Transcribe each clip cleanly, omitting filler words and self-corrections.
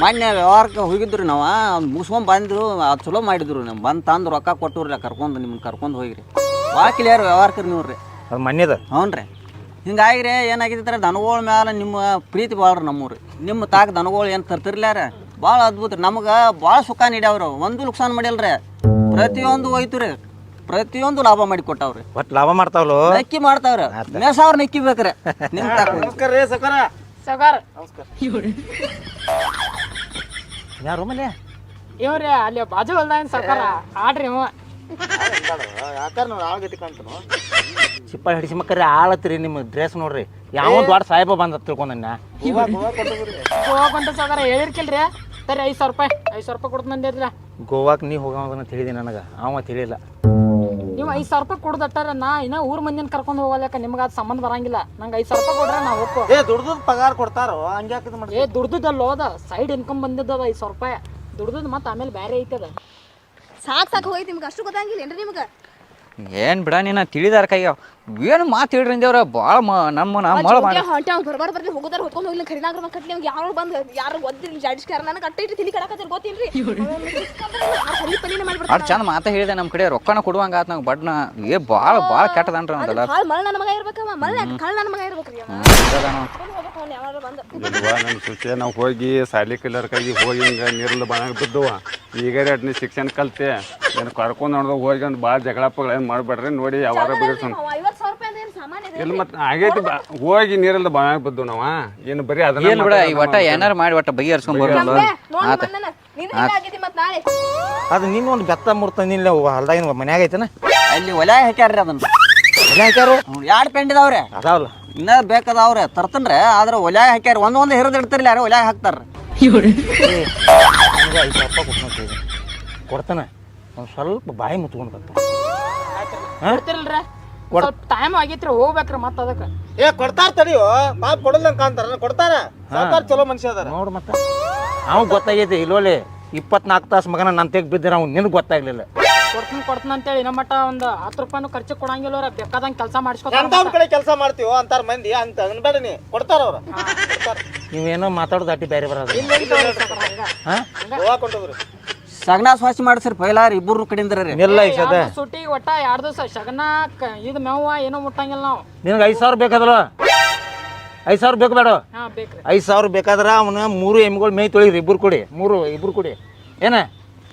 ಮೊನ್ನೆ ವ್ಯವಹಾರಕ್ಕೆ ಹೋಗಿದ್ರು ನಾವು ಮುಗಿಸ್ಕೊಂಡ್ ಬಂದು ಅದು ಚಲೋ ಮಾಡಿದ್ರು ನಮ್ಮ ಬಂದು ತಂದು ರೊಕ್ಕ ಕೊಟ್ಟವ್ರಲ್ಲ ಕರ್ಕೊಂಡು ನಿಮ್ಮನ್ನ ಕರ್ಕೊಂಡು ಹೋಗಿರಿ ಭಾಳ ಕ್ಲಿಯರ್ ವ್ಯವಹಾರಕ್ಕೆ ನೀವು ರೀ ಅದು ಮನ್ಯದ ಹ್ಞೂ ರೀ ಹಿಂಗಾಗಿ ಏನಾಗಿದ್ದರೆ ದನಗಳ ಮೇಲೆ ನಿಮ್ಮ ಪ್ರೀತಿ ಭಾಳ ರೀ ನಮ್ಮೂರಿ ನಿಮ್ಮ ತಾಕ ದನಗಳು ಏನು ತರ್ತಿರ್ಲ್ಯಾರ ಭಾಳ ಅದ್ಭುತ ರೀ ನಮ್ಗೆ ಭಾಳ ಸುಖ ನೀಡ್ಯಾವ್ರಿ ಒಂದು ನುಕ್ಸಾನ್ ಮಾಡಿಲ್ರಿ ಪ್ರತಿಯೊಂದು ಹೋಯ್ತು ರೀ ಪ್ರತಿಯೊಂದು ಲಾಭ ಮಾಡಿ ಕೊಟ್ಟವ್ರಿ ಒಟ್ಟು ಲಾಭ ಮಾಡ್ತಾವಲ್ಲ ನಕ್ಕಿ ಮಾಡ್ತಾವ್ರಿ ಮೇಸಾವ್ರ ನಕ್ಕಿ ಬೇಕ್ರಿ ನಿಮ್ಮ ತಾಕ ನಮಸ್ಕಾರ ರೀ ಸಕಾರ ಸೌಕಾರ ನಮಸ್ಕಾರ ಯಾರು ಮನೆ ಇವ್ರಿ ಅಲ್ಲಿ ಬಾಜು ಹೊಲ್ದಾಗಿನ ಸೌಕಾರ ಆಡ್ರಿ ಇವ ಯಾಕಾರ ನೋಡಿ ಆಗತಿ ಕಾಣ್ತಾನು ಚಿಪ್ಪ ಹಿಡಿಸಿ ಮಕ್ಕರಿ ಆಳತ್ರಿ ನಿಮ್ಮ ಡ್ರೆಸ್ ನೋಡ್ರಿ ಯಾವ ದೊಡ್ಡ ಸಾಹೇಬ ಬಂದ ತಿಳ್ಕೊಂಡ ಹೋಗಂಟ ಸೌಕಾರ ಹೇಳಿರ್ಕಿಲ್ರಿ ಸರಿ 5,000 ರೂಪಾಯಿ 5,000 ರೂಪಾಯಿ ಕೊಡ್ತು ನಂದಿರ್ಲಿಲ್ಲ ಗೋವಾಕ್ ನೀ ಹೋಗೋದನ್ನ ತಿಳಿದಿ ನನಗೆ ಅವ ತಿಳಿಲ್ಲ ನೀವು 5,000 ರೂಪಾಯಿ ಕೊಡ್ದಟ್ಟಾರ ನಾ ಇನ್ನ ಊರ್ ಮಂದಿನ ಕರ್ಕೊಂಡು ಹೋಗಲಕ್ಕ ನಿಮ್ಗೆ ಅದು ಸಂಬಂಧ ಬರಂಗಿಲ್ಲ ನಂಗೆ 5,000 ರೂಪಾಯಿ ಕೊಡ್ರೆ ನಾ ಒಪ್ಪು ದುಡ್ದು ಪಗಾರ ಕೊಡ್ತಾರೋ ಹಂಗ್ಯಾಕ ಮಾಡಿ ದುಡ್ದಲ್ಲ ಹೋದ ಸೈಡ್ ಇನ್ಕಮ್ ಬಂದಿದ್ದದ 5,000 ರೂಪಾಯಿ ದುಡ್ದದ್ ಮತ್ತೆ ಆಮೇಲೆ ಬೇರೆ ಐತದ ಸಾಕು ಹೋಯ್ತು ನಿಮ್ಗೆ ಅಷ್ಟು ಗೊತ್ತಾಗಿಲ್ಲ ಏನ್ರಿ ನಿಮ್ಗೆ ಏನು ಬಿಡ ನೀನು ತಿಳಿದಾರ ಕೈಯ ಏನು ಮಾತು ಹೇಳ್ರಿ ಅಂದೇವ್ರ ಭಾಳ ನಮ್ಮ ಮಳ ಮಾಡಿ ಹೊಂಟೆ ಅವ್ನು ಬರ್ಬಾರ್ದು ಬರ್ಲಿ ಹೋಗೋದಾರ ಹೊತ್ಕೊಂಡು ಹೋಗ್ಲಿ ಖರೀದಾಗ್ರ ಕಟ್ಲಿ ಅವ್ಗೆ ಯಾರು ಬಂದು ಯಾರು ಗೊತ್ತಿಲ್ಲ ಜಾಡಿಸ್ಕಾರ ನನಗೆ ಕಟ್ಟ ಇಟ್ಟು ತಿಳಿ ಕಡಕತ್ತಿರ ಗೊತ್ತಿಲ್ರಿ ಅಷ್ಟು ಚಂದ ಮಾತಾ ಹೇಳಿದೆ ನಮ್ಮ ಕಡೆ ರೊಕ್ಕನ ಕೊಡುವಂಗ ಆತ ನಂಗೆ ಬಡ್ನ ಭಾಳ ಭಾಳ ಕೆಟ್ಟದನ್ರಿ ಅವ್ದಲ್ಲ ಭಾಳ ಮಳ ನನ್ನ ಮಗ ಇರ್ಬೇಕವ ಮಳ ಕಳ್ಳ ನನ್ನ ಮಗ ಇರ್ಬೇಕ್ರಿ ಯಾರು ಬಂದು ನಮ್ಮ ಸುಚೆ ನಾವು ಹೋಗಿ ಸಾಲಿ ಕಲಿಯರ್ಕಾಗಿ ಹೋಗಿ ಹಿಂಗೆ ನೀರಲ್ಲಿ ಬಾಣ ಬಿದ್ದವ ಈಗ ಅಡ್ನಿ ಶಿಕ್ಷಣ ಕಲ್ತೆ ಏನು ಕರ್ಕೊಂಡು ನೋಡ್ದಾಗ ಹೋಗಿ ಒಂದು ಭಾಳ ಜಗಳ ಪಗಳ ಏನು ಮಾಡಬೇಡ್ರಿ ನೋಡಿ ಯಾವಾರ ಬಿಡಿಸೋಣ 50,000 ರೂಪಾಯಿ ಅಂದ್ರೆ ಸಾಮಾನ್ಯ ಇಲ್ಲಿ ಮತ್ತೆ ಆಗೈತಿ ಹೋಗಿ ನೀರಲ್ಲಿ ಬಾಣ ಬಿದ್ದು ನಾವ ಏನು ಬರೀ ಅದನ್ನ ಏನು ಬಿಡ ಈ ಒಟ್ಟ ಏನಾರು ಮಾಡಿ ಒಟ್ಟ ಬಗೆಹರಿಸ್ಕೊಂಡ್ ಬರೋಲ್ಲ ನಾಳೆ ಅದು ನಿನ್ನ ಒಂದು ಬೆತ್ತ ಮುರ್ತ ನಿಲ್ಲ ಹೊಲ್ದಾಗಿನ ಮನ್ಯಾಗ ಐತನ ಅಲ್ಲಿ ಒಲೆ ಹಾಕ್ಯಾರ್ರಿ ಅದನ್ನ ಒಲೆ ಹಾಕ್ಯಾರು ಎರಡು ಪೆಂಡ್ ಇದಾವ್ರೆ ಅದಾವಲ್ಲ ಇನ್ನ ಬೇಕಾದವ್ರೆ ತರ್ತನ್ರಿ ಆದ್ರೆ ಒಲೆ ಹಾಕ್ಯಾರ ಒಂದೊಂದು ಹಿರಿದು ಇಡ್ತಿರ್ಲಿ ಯಾರು ಒಲೆ ಹಾಕ್ತಾರ 5,000 ರೂಪಾಯಿ ಕೊಡ್ತಾನೆ ಒಂದು ಸ್ವಲ್ಪ ಬಾಯಿ ಮುಚ್ಕೊಂಡು ಬರ್ತಾನೆ ಕೊಡ್ತಿರಲ್ರ ಸ್ವಲ್ಪ ಟೈಮ್ ಆಗೈತ್ರಿ ಹೋಗ್ಬೇಕ್ರಿ ಮತ್ತೆ ಅದಕ್ಕೆ ಕೊಡ್ತಾರ ತಡಿಯೋ ಪಾಪ ಕೊಡಲ್ಲ ಕಾಣ್ತಾರ ಕೊಡ್ತಾರ ಸಾಕಾರ ಚಲೋ ಮನುಷ್ಯ ಅದಾರ ನೋಡು ಮತ್ತೆ ಅವ್ ಗೊತ್ತಾಗೈತಿ ಇಲ್ಲೋಲಿ 24 ತಾಸು ಮಗನ ನನ್ನ ತೆಗ್ ಬಿದ್ದಿರ ಅವ್ನು ನಿನಗೆ ಗೊತ್ತಾಗ್ಲಿಲ್ಲ ಕೊಡ್ತೀನಿ ಅಂತೇಳಿ ನಮ್ಮ ಮಟ್ಟ ಒಂದು 10 ರೂಪಾಯಿನೂ ಖರ್ಚು ಕೊಡಂಗಿಲ್ಲ ಬೇಕಾದಂಗೆ ಕೆಲಸ ಎಂತವ್ರ ಕಡೆ ಕೆಲಸ ಮಾಡ್ತೀವೋ ಅಂತಾರ ಮಂದಿ ಅಂತ ಅನ್ಬೇಡ ನೀ ಕೊಡ್ತಾರ ಅವ್ರ ನೀವೇನೋ ಮಾತಾಡೋದು ಅಟ್ಟಿ ಬೇರೆ ಬರೋದು ಹಾಂ ಗೋವಾ ಕೊಂಡೋಗ್ರಿ ಸಗಣ ಸ್ವಚ್ಛ ಮಾಡಿಸ್ರಿ ಪೈಲಾರ ಇಬ್ಬರು ಕಡೆಯಿಂದ ರೀ ಇಲ್ಲ ಈಸದ ಸುಟ್ಟಿ ಒಟ್ಟ 2 ದಿವಸ ಶಗನ ಇದು ಮೇವ ಏನೋ ಮುಟ್ಟಂಗಿಲ್ಲ ನಾವು ನಿನಗೆ 5,000 ಬೇಕಾದಲ್ಲ 5,000 ಬೇಕು ಬೇಡ ಹಾಂ ಬೇಕ್ರಿ 5,000 ಬೇಕಾದ್ರೆ ಅವನ 3 ಎಮ್ಮಿಗಳು ಮೇಯ್ ತೊಳಿರಿ ಇಬ್ಬರು ಕೊಡಿ ಏನ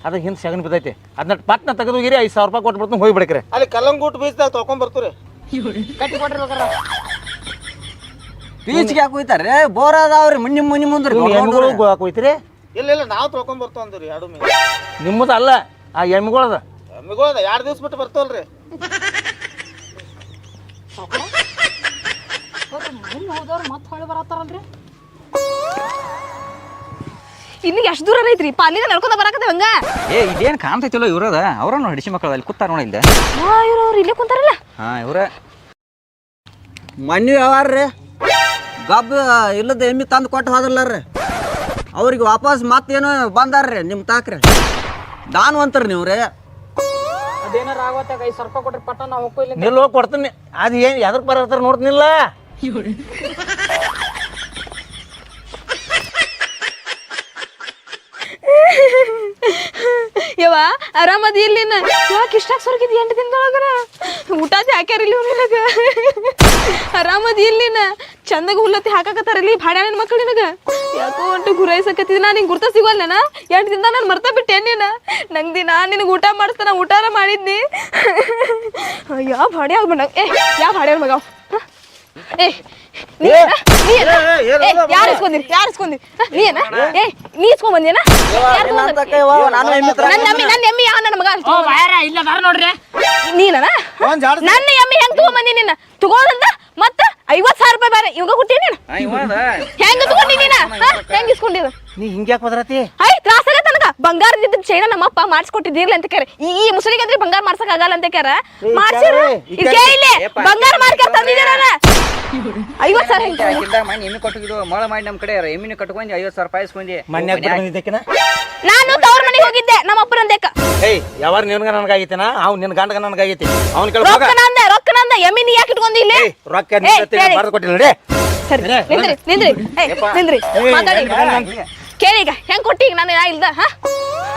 ಅದಕ್ಕೆ ಹಿಂದೆ ಸಗಣಿ ಬಿದ್ದೈತಿ ಅದನ್ನ ಪಟ್ನ ತೆಗೆದು ಹೋಗಿರಿ 5,000 ರೂಪಾಯಿ ಕೊಟ್ಬಿಡ್ತೀನಿ ಹೋಗ್ಬಿಡ್ಕ್ರೆ ಅಲ್ಲಿ ಕಲ್ಲಂಗೂಟ್ ಬೀಚ್ದಾಗ ತೊಳ್ಕೊಂಡ್ ಬರ್ತೀರಿ ಕಟ್ಟಿ ಕೊಟ್ರಿ ಬೇಕಾರೆ ಬೀಚ್ಗೆ ಯಾಕೆ ಹೋಯ್ತಾರ್ರಿ ಬೋರ್ ಅದಾವ್ರಿ ಮುನ್ನಿ ಮುಂದ್ರಿ ಎಮ್ಮಿಗಳು ಹೋಯ್ತಿರಿ ಇಲ್ಲ ನಾವು ತೊಳ್ಕೊಂಡ್ ಬರ್ತಾವ ಅಂದ್ರಿ ಎರಡು ಮೀನು ನಿಮ್ಮದು ಅಲ್ಲ ಆ ಎಮ್ಮಿಗಳದ ಎಮ್ಮಿಗೋದ 2 ದಿವ್ಸ ಬಿಟ್ಟು ಬರ್ತಾವಲ್ರಿ ಮನೆ ಹೋದವ್ರು ಮತ್ತೆ ಹೊಳೆ ಬರತ್ತಾರಲ್ರಿ ಇಲ್ಲಿ ಎಷ್ಟು ದೂರ ಐತ್ರಿ ಪಾಲಿನ ನಡ್ಕೊಂಡ ಬರಾಕತ್ತೆ ಹಂಗ ಇದೇನು ಕಾಣ್ತೈತಿಲ್ಲ ಇವ್ರದ ಅವ್ರನ್ನು ಹಿಡಿಸಿ ಮಕ್ಕಳು ಅಲ್ಲಿ ಕೂತಾರ ನೋಡಿ ಇಲ್ದೆ ಇವ್ರು ಇಲ್ಲೇ ಕುಂತಾರಲ್ಲ ಹಾಂ ಇವ್ರ ಮಣ್ಣಿ ವ್ಯವಹಾರ ರೀ ಗಬ್ಬ ಇಲ್ಲದ ಎಮ್ಮಿ ತಂದು ಕೊಟ್ಟು ಹೋದ್ರಲ್ಲ ರೀ ಅವ್ರಿಗೆ ವಾಪಸ್ ಮತ್ತೇನೋ ಬಂದಾರ್ರಿ ನಿಮ್ಮ ತಾಕ್ರಿ ದಾನು ಅಂತಾರ ನೀವು ರೀ ಅದೇನಾರ ಆಗೋತ್ತಾಗ 5,000 ರೂಪಾಯಿ ಕೊಟ್ರಿ ಪಟ್ಟ ನಾವು ಹೋಗ್ಕೊ ಇಲ್ಲಿ ನಿಲ್ಲ ಹೋಗಿ ಕೊಡ್ತೀನಿ ಅದು ಏನು ಎದಕ್ಕೆ ಬರತ್ತಾರ ನೋಡ್ತೀನಿಲ್ಲ ಯವ್ವ ಆರಾಮದಿ ಇಲ್ಲಿನ ಯಾಕೆ ಇಷ್ಟಾಗ ಸೊರ್ಗಿದ್ 8 ದಿನದೊಳಗರ ಊಟದ ಹಾಕ್ಯಾರ ಇಲ್ಲಿ ನಿನಗ ಆರಾಮದಿ ಇಲ್ಲಿನ ಚಂದಾಗ ಹುಲ್ಲತ್ತಿ ಹಾಕಾಕತ್ತಾರ ಇಲ್ಲಿ ಭಾಡ್ಯಾನ ಮಕ್ಕಳು ನಿನಗ ಯಾಕೋ ಒಂಟು ಗುರಾಯಿಸಕತ್ತಿದ್ ನಾ ನಿಂಗೆ ಗುರ್ತ ಸಿಗೋಲ್ಲೇನ 8 ದಿನದ ನಾನು ಮರ್ತಾ ಬಿಟ್ಟೆ ನೀನು ನಂಗೆ ದಿನ ನಿನಗೆ ಊಟ ಮಾಡಿಸ್ತಾನ ಊಟಾರ ಮಾಡಿದ್ನಿ ಯಾವ ಭಾಡ್ಯ ಬಂದಾಗ ಯಾವ ಭಾಡ್ಯ ಮಗ ಯಾರು ಇಸ್ಕೊಂದಿರಿ ನೀನ ನೀ ಇಸ್ಕೊಂಡ್ ಬಂದೇನ ನನ್ನ ಎಮ್ಮಿ ಯಾವ ನನ್ನ ಮಗ ಇಲ್ಲ ಅದಾರ ನೋಡ್ರಿ ನೀನ ನನ್ನ ಎಮ್ಮಿ ಹೆಂಗ್ ತಗೊಂಡ್ ಬಂದಿ ನಿನ್ನ ತಗೋದಂತ ಮತ್ತ 50,000 ರೂಪಾಯಿ ಬೇರೆ ಇವಾಗ ಕೊಟ್ಟಿ ನೀನು ಹೆಂಗ ತಗೊಂಡಿ ನೀನ ಹೆಂಗ್ ಇಸ್ಕೊಂಡಿದ ನೀ ಹಿಂಗ್ಯಾಕೆ ಬದ್ರತಿ ತ್ರಾಸ ಆಗತ್ತ ನನಗ ಬಂಗಾರದಿದ್ದ ಚೈನ ನಮ್ಮಪ್ಪ ಮಾಡಿಸ್ಕೊಟ್ಟಿದ್ದಿರ್ಲಿ ಅಂತ ಕೇರ ಈ ಮುಸಳಿಗೆ ಅಂದ್ರೆ ಬಂಗಾರ ಮಾಡ್ಸಕ್ ಆಗಲ್ಲ ಅಂತ ಕೇರ ಮಾಡ್ಸಿರ ಇಲ್ಲಿ ಬಂಗಾರ ಮಾರ್ಕ ತಂದಿದ್ದೀರ 50,000 ಎಮ್ಮಿ ಕೊಟ್ಟಿದ್ದು ಮೊಳ ಮಾಡಿ ನಮ್ಮ ಕಡೆ ಎಮ್ಮಿನ ಕಟ್ಕೊಂಡು 50,000 ರೂಪಾಯಿ ಇಸ್ಕೊಂಡಿ ನಾನು ತವ್ರ ಮನೆಗೆ ಹೋಗಿದ್ದೆ ನಮ್ಮ ಅಪ್ಪನಂದೇಕ ಯಾವಾರ ನಿನ್ಗ ನನಗಾಗೈತಿನ ಅವ್ನು ನಿನ್ ಗಂಡಗ ನನಗಾಗೈತಿ ಅವ್ನ ರೊಕ್ಕ ನಂದ ಎಮ್ಮಿ ನೀ ಯಾಕೆ ಇಟ್ಕೊಂಡಿ ಇಲ್ಲಿ ರೊಕ್ಕ ಬರ್ದು ಕೊಟ್ಟಿಲ್ಲ ಸರಿ ನಿಂದ್ರಿ ಮಾತಾಡಿ ಕೇಳಿ ಈಗ ಹೆಂಗ್ ಕೊಟ್ಟಿ ಈಗ ನಾನು ಇಲ್ದ ಹಾ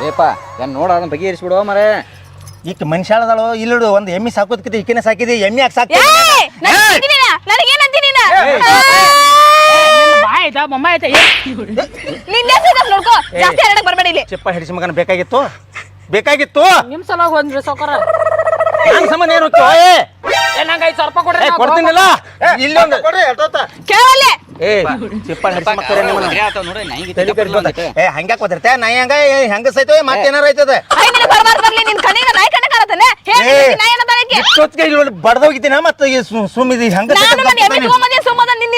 ಏಪ ಏನ್ ನೋಡ ಅದನ್ನ ಬಗೆಹರಿಸ್ಬಿಡುವ ಮರೆ. ಈಕ ಮನುಷ್ಯಾಳದಳು ಇಲ್ಲಡು ಒಂದು ಎಮ್ಮಿ ಸಾಕೋದ್ಕಿಂತ ಈಕಿನ ಸಾಕಿದಿ ಎಮ್ಮಿ ಯಾಕೆ ಸಾಕ್ತಿ ನನಗೇನಂತಿ ನೀನ ಬಾಯ್ ಆಯ್ತಾ ಬೊಮ್ಮ ಆಯ್ತಾ ನಿನ್ನೆ ನೋಡ್ಕೋ ಜಾಸ್ತಿ ಹರಡಕ್ ಬರ್ಬೇಡಿ ಇಲ್ಲಿ. ಚಿಪ್ಪ ಹಿಡಿಸಿ ಮಗನ ಬೇಕಾಗಿತ್ತು ಬೇಕಾಗಿತ್ತು ನಿಮ್ ಸಲುವಾಗಿ ಒಂದ್ರಿ ಸೌಕರ ನನ್ನ ಸಂಬಂಧ ಏನು ನಂಗೆ 5,000 ರೂಪಾಯಿ ಕೊಡ್ರಿ ಕೊಡ್ತೀನಿಲ್ಲ ಇಲ್ಲೊಂದು ಕೊಡ್ರಿ ಎಷ್ಟೊತ್ತ ಕೇಳಲ್ಲೇ ಏ ಚಿಪ್ಪ ಹಿಡಿಸಿ ಮಕ್ಕಳೇ ನಿಮ್ಮನ್ನ ತಲೆ ಕೆಡಿಸ್ಕೊಂಡ. ಹಂಗ್ಯಾಕ್ ಓದಿರ್ತೆ ನಾಯಿ ಹೆಂಗ ಸೈತವೆ ಮತ್ತೇನಾರ ಐತದ ಬರ್ಲಿ ನಿನ್ ಕಣ್ಣಿನ ನಾಯಿ ಕಣ್ಣ ಕಾಣತಾನೆ ನಾಯಿ ಅನ್ನೋದಕ್ಕೆ ಇಷ್ಟೊತ್ತಿಗೆ ಇಲ್ಲಿ ಬಡ್ದೋಗಿದ್ದೀನ ಮತ್ತೆ ಸುಮ್ಮಿದಿ ಹಂಗ ನಾನು ನನ್ನ ಎಮ್ಮೆ ತಗೊಂಬಂದೆ ಸುಮ್ಮನೆ ನಾನೇ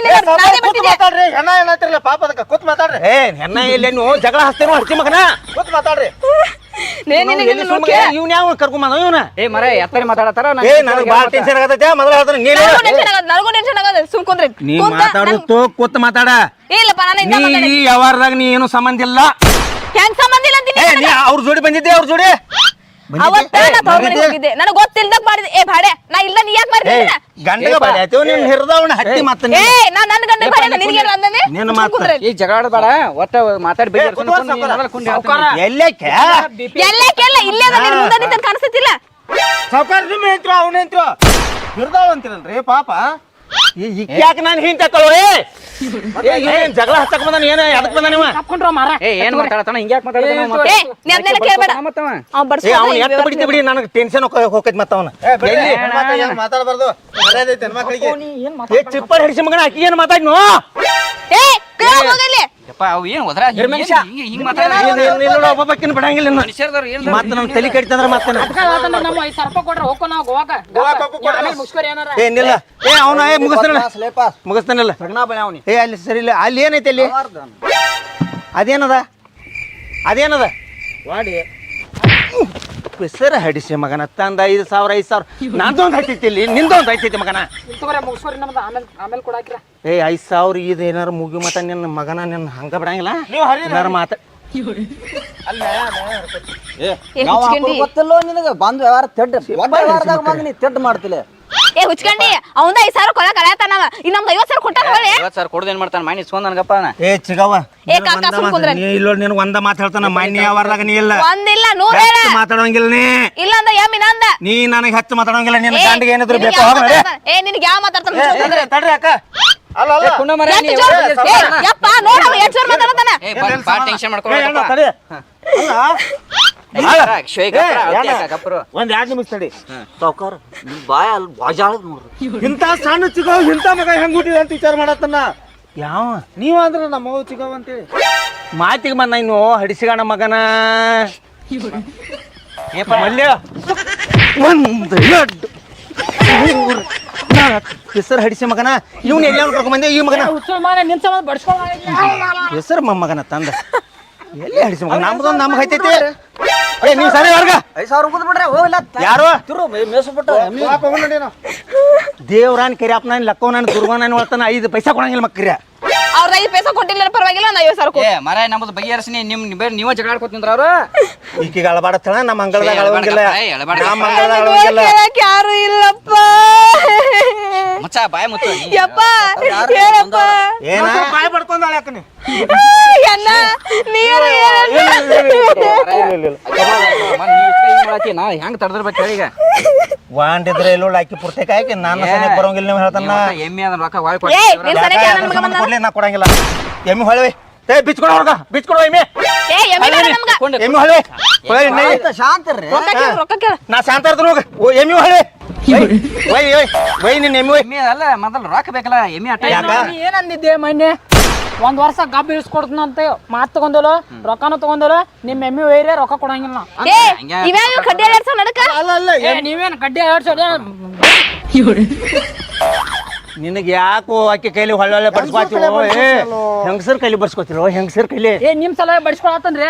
ಬರ್ತಿದ್ದೆ. ಮಾತಾಡ್ರಿ ಹೆಣ್ಣ ಏನಾಯ್ತಿರಲ್ಲ ಪಾಪ ಅದಕ್ಕ ಕೂತ್ ಮಾತಾಡ್ರಿ ಏ ಹೆಣ್ಣ ಎಲ್ಲೇನು ಜಗಳ ಹಚ್ತೇನೋ ಹಚ್ಚಿ ಮಗನ ಕೂತ್ ಮಾತಾಡ್ರಿ ಇವ್ನ ಯಾವ ಕರ್ಕೊಂಬಂದ ಇವನ ಏ ಮರೆ ಎತ್ತರಿ ಮಾತಾಡತಾರ ಏ ನನಗೆ ಭಾಳ ಟೆನ್ಷನ್ ಆಗತೈತೆ ಮೊದಲ ಹೇಳ್ತಾನೆ ನನಗೂ ಟೆನ್ಷನ್ ಆಗದ ಸುಮ್ ಕುಂದ್ರಿ ನೀ ಮಾತಾಡುತ್ತೋ ಕೂತ್ ಮಾತಾಡ ಇಲ್ಲಪ್ಪ ನಾನು ನೀ ಯಾವಾರದಾಗ ನೀ ಏನು ಸಂಬಂಧ ಇಲ್ಲ ಹೆಂಗ್ ಸಂಬಂಧ ಇಲ್ಲ ಅಂತೀನಿ ಏ ನೀ ಅವ್ರ ಜೋಡಿ ಬಂದಿದ್ದೆ ಅವ್ರ ಜೋಡಿ ಅವತ್ತ ನಾ ತಗೊಂಡಿಗೆ ಹೋಗಿದ್ದೆ ನನಗೆ ಗೊತ್ತಿಲ್ದಾಗ ಮಾಡಿದೆ ಏ ಭಾಡೆ ನಾ ಇಲ್ಲ ನೀ ಯಾಕೆ ಮಾಡಿದೆ ಗಂಡಗ ಬಾಡಿ ಆಯ್ತು ನೀನ್ ಹಿರಿದವನ ಹಟ್ಟಿ ಮಾತ ಏ ನಾ ನನ್ನ ಗಂಡ ಭಾಡೆ ನಿನಗೆ ಅಂದನೆ ನಿನ್ನ ಮಾತು ಈ ಜಗಳ ಬೇಡ ಒಟ್ಟ ಮಾತಾಡಿ ಎಲ್ಲಕ್ಕೆ ಎಲ್ಲಕ್ಕೆಲ್ಲ ಇಲ್ಲೇ ಅದ ನಿನ್ ಮುಂದೆ ನಿಂತ ಕಾಣಿಸ್ತಿಲ್ಲ ಸಾವ್ಕಾರ ನಿಮ್ಮ ಹೆಂತ್ರು ಅವನ ಹೆಂತ್ರು ಹಿರ್ದಾಳ ಅಂತೀರಲ್ರಿ ಪಾಪ ಯಾಕೆ ನಾನು ಹಿಂಗ್ ತಕೊಳ್ಳೋರಿ ಏನ್ ಜಗಳ ಹಚ್ಚಕ್ ಬಂದಾನ ಏನ ಅದಕ್ಕೆ ಬಂದ ನೀವು ಕಪ್ಕೊಂಡ್ರ ಮಾರ ಏ ಏನ್ ಮಾತಾಡತಾನ ಹಿಂಗ ಯಾಕೆ ಮಾತಾಡತಾನ ಏ ನೀ ಅದನ್ನೆಲ್ಲ ಕೇಳಬೇಡ ಅವ ಏ ಅವ್ನು ಎತ್ತ ಬಿಡ್ತಿ ಬಿಡಿ ನನಗೆ ಟೆನ್ಷನ್ ಹೋಗೈತಿ ಮತ್ತ ಅವನ ಮಾತಾಡಬಾರ್ದು ಮರ್ಯಾದೈತೆ ಹೆಣ್ಮಕ್ಳಿಗೆ ಏ ಚಿಪ್ಪರ್ ಹಿಡಿಸಿ ಮಗನ ಆಕಿ ಏನ್ ಮಾತಾಡ್ನು ಏ ಕೇಳ ಹೋಗಲಿ ಯಪ್ಪ ಅವು ಏನ್ ಹೋದ್ರ ಹಿಂಗ ಒಬ್ಬಕ್ಕಿನ ಬಿಡಂಗಿಲ್ಲ ಮನುಷ್ಯರ್ದಾರ ಏನ್ ಮತ್ತೆ ನಮ್ ತಲೆ ಕಡಿತಂದ್ರ ಮತ್ತೆ ನಮ್ಮ 5,000 ರೂಪಾಯಿ ಕೊಡ್ರಿ ಹೋಗೋ ನಾವು ಗೋವಾಕ ಮುಸ್ಕರ್ ಏನಾರ ಏನಿಲ್ಲ ಏ ಅವನ ಮುಗಿಸ್ತಾನಿಲ್ಲ ಏ ಅಲ್ಲಿ ಸರಿ ಇಲ್ಲ ಅಲ್ಲಿ ಏನೈತಿ ಅಲ್ಲಿ ಅದೇನದ ವಾಡಿ ಹೆಸರು ಹಡಿಸಿ ಮಗನ ತಂದ 5,000 5,000 ನಂದೊಂದು ಹತ್ತೈತಿ ಇಲ್ಲಿ ನಿಂದೊಂದು ಹತ್ತೈತಿ ಮಗನ ಮುಗಿಸ್ಕೊರಿ ನಮ್ದು ಆಮೇಲೆ ಕೊಡಾಕಿರ ಏ 5,000 ಇದು ಏನಾರು ಮುಗಿ ಮತ್ತ ನಿನ್ನ ಮಗನ ನಿನ್ನ ಹಂಗ ಬಿಡಂಗಿಲ್ಲ ಏನಾರು ಮಾತ ಗೊತ್ತಿಲ್ಲೋ ನಿನಗೆ ಬಂದು ವ್ಯವಹಾರ ತೆಡ್ ವ್ಯವಹಾರದಾಗ ಬಂದು ನೀ ತೆಡ್ ಮಾಡ್ತಿಲ್ಲ ಏ ಹುಚ್ಕಂಡಿ ಅವಂದ 5,000 ಕೊಡಕ ಕಳ್ಯಾತಾನವ ಈಗ ನಮ್ಗೆ 50,000 ಕೊಟ್ಟಾನ ಹೊಳೆ 50,000 ಕೊಡ್ದು ಏನ್ ಮಾಡ್ತಾನ ಮೈನಿ ಇಸ್ಕೊಂಡ್ ನನ್ಗಪ್ಪ ಏ ಚಿಗವ್ವ ಏ ಕಾಕ ಸುಮ್ ಕುಂದ್ರ ನೀ ಇಲ್ಲೋ ನಿನಗೆ ಒಂದ ಮಾತು ಹೇಳ್ತಾನ ಮಾನ್ಯ ಯಾವಾರದಾಗ ನೀ ಇಲ್ಲ ಒಂದಿಲ್ಲ 100 ಹೇಳ ಮಾತಾಡೋಂಗಿಲ್ಲ ನೀ ಇಲ್ಲ ಅಂದ ಯಮ್ಮಿ ನಂದ ನೀ ನನಗೆ ಹೆಚ್ಚು ಮಾತಾಡೋಂಗಿಲ್ಲ ನಿನ್ನ ಗಂಡಿಗೆ ಏನಾದ್ರು ಬೇಕು ಹೋಗ ಏ ನಿನಗೆ ಯಾವ ಮಾತಾಡ್ತಾನ ತಡ್ರಿ ಅಕ್ಕ ಅಲ್ಲ ಅಲ್ಲ ಕುಂಡ ಮರ ನೀ ಯಪ್ಪ ನೋಡವ ಎಷ್ಟು ಜೋರ್ ಮಾತಾಡ್ತಾನ ಏ ಬಾ ಟೆನ್ಷನ್ ಮಾಡ್ಕೊಬೇಡ ತಡಿ ಒಂದ್ 2 ನಿಮಿಷ ತಡಿ ಸಾವ್ಕಾರ ನಿಮ್ ಬಾಯ ಅಲ್ಲಿ ಬಾಜಾಳದ್ ನೋಡ್ರಿ ಇಂತ ಸಣ್ಣ ಚಿಗವ್ ಇಂತ ಮಗ ಹೆಂಗ್ ಹುಟ್ಟಿದ ಅಂತ ವಿಚಾರ ಮಾಡತ್ತನ್ನ ಯಾವ ನೀವ ಅಂದ್ರ ನಮ್ಮ ಮಗು ಚಿಗವ್ ಅಂತೇಳಿ ಮಾತಿಗೆ ಬಂದ ಇನ್ನು ಹಡಿಸಿಗಣ ಮಗನ ಮಲ್ಯ ಒಂದು 2 3 4 ಹೆಸರು ಹಡಿಸಿ ಮಗನ ಇವ್ನ ಎಲ್ಲ ಕರ್ಕೊಂಡ್ ಬಂದೆ ಈ ಮಗನ ಹುಚ್ಚು ಮಾರ ನಿನ್ ಸಂಬಂಧ ಬಡ್ಸ್ಕೊಳ್ಳ ಹೆಸರು ಮೊಮ್ಮಗನ ತಂದ ಎಲ್ಲಿ ಹಡಿಸಿ ಮಗನ ನಮ್ದೊಂದು ನಮ್ಗೆ ಹೈತೈತಿ ಏ ನೀವು ಸರಿ ವರ್ಗ 5,000 ರೂಪಾಯಿ ಬಿಡ್ರೆ ಹೋಗಿಲ್ಲ ಯಾರು ತಿರು ಮೇಸಬಿಟ್ಟು ದೇವ್ರಾನ್ ಕರಿಯಪ್ಪ ನಾನು ಲಕ್ಕವ ನಾನು ದುರ್ಗ ನಾನು ಹೇಳ್ತಾನ 5 ಪೈಸಾ ಕೊಡಂಗಿಲ್ಲ ಮಕ್ಕರ್ಯ ಅವ್ರ 5 ಪೈಸಾ ಕೊಟ್ಟಿಲ್ಲ ಪರವಾಗಿಲ್ಲ ನಾ 50,000 ಕೊಡು ಏ ಮರ ನಮ್ಮದು ಬಗೆಹರಿಸಿ ನೀವ ಜಗಳ ಆಡ್ಕೊತ ನಿಂದ್ರ ಅವ್ರು ಈಕಿಗೆ ಅಳಬಾಡತ್ತಳ ನಮ್ಮ ಅಂಗಳದಾಗ ಏ, ಅಳವಂಗಿಲ್ಲ ಏ, ಅಳಬಾಡ. ನಮ್ಮ ಅಂಗಳದಾಗ ಅಳವಂಗಿಲ್ಲ ಕೇಳಕ್ ಯಾರು ಇಲ್ಲಪ್ಪ ಮುಚ್ಚ ಬಾಯ ಮುಚ್ಚ ಯಪ್ಪ ಹೇಳಪ್ಪ ಏನ ಬಾಯ್ ಪಡ್ಕೊಂಡಾಳ ಯಾಕನೆ ಅಣ್ಣ ನೀರು ನಾ ಹೆಂಗ್ ತಡದಿರ್ಬೇಕು ಹೇಳಿ ಈಗ ವಾಂಡಿದ್ರೆ ಎಲ್ಲೋ ಆಕಿ ಪುರ್ತಕ ಆಕಿ ನಾನು ಸನಿಯಕ್ ಬರೋಂಗಿಲ್ಲ ನೀವು ಹೇಳ್ತಾನ ಎಮ್ಮೆ ಅದನ್ನ ರೊಕ್ಕ ಹೊಳ್ ಏ ನಿನ್ ಸರಿಯಾಗಿ ನನ್ನ ಮಗ ಬಂದ ಕೊಡ್ಲಿ ನಾ ಕೊಡಂಗಿಲ್ಲ ಎಮ್ಮಿ ಹೊಳವೆ ಏ ಬಿಚ್ಕೊಡ ಹೊರಗ ಬಿಚ್ಕೊಡ ಎಮ್ಮಿ ಏ ಎಮ್ಮೆ ಬೇಡ ನಮ್ಗ ಎಮ್ಮಿ ಹೊಳವೆ ಶಾಂತ ರೀ ರೊಕ್ಕ ಕೇಳ ನಾ ಶಾಂತ ಇರ್ತೀನಿ ಹೋಗ ಓ ಎಮ್ಮಿ ಹೊಳವೆ ವೈ ವೈ ವೈ ನಿನ್ನ ಎಮ್ಮಿ ವೈ ಎಮ್ಮೆ ಅಲ್ಲ ಮೊದಲು ರೊಕ್ಕ ಬೇಕಲ್ಲ ಎಮ್ಮೆ ಅಟ್ಟ ಯಾಕ ಏನಂದಿದ್ದೆ ಮೊನ್ನೆ 1 ವರ್ಷ ಗಬ್ಬ ಇಳಿಸ್ಕೊಡ್ತೀನಿ ಅಂತ ಮಾತು ತಗೊಂಡಲ್ಲ ರೊಕ್ಕನೂ ತಗೊಂಡಲ್ಲ ನಿಮ್ಮ ಎಮ್ಮಿ ಒಯ್ರೆ ರೊಕ್ಕ ಕೊಡಂಗಿಲ್ಲ ಏ ಇವ್ಯಾವ ಕಡ್ಡಿ ಆಡ್ಸೋ ನಡಕ ಅಲ್ಲ ಅಲ್ಲ ಏ ನೀವೇನು ಕಡ್ಡಿ ಆಡ್ಸೋದ ನಿನಗೆ ಯಾಕೋ ಆಕಿ ಕೈಲಿ ಹೊಳ್ಳೆ ಬಡ್ಸ್ಕೊತೀವೋ ಏ ಹೆಂಗಸರ್ ಕೈಲಿ ಬಡ್ಸ್ಕೊತಿರೋ ಹೆಂಗಸರ್ ಕೈಲಿ ಏ ನಿಮ್ ಸಲ ಬಡಿಸ್ಕೊಳತ್ತನ್ರಿ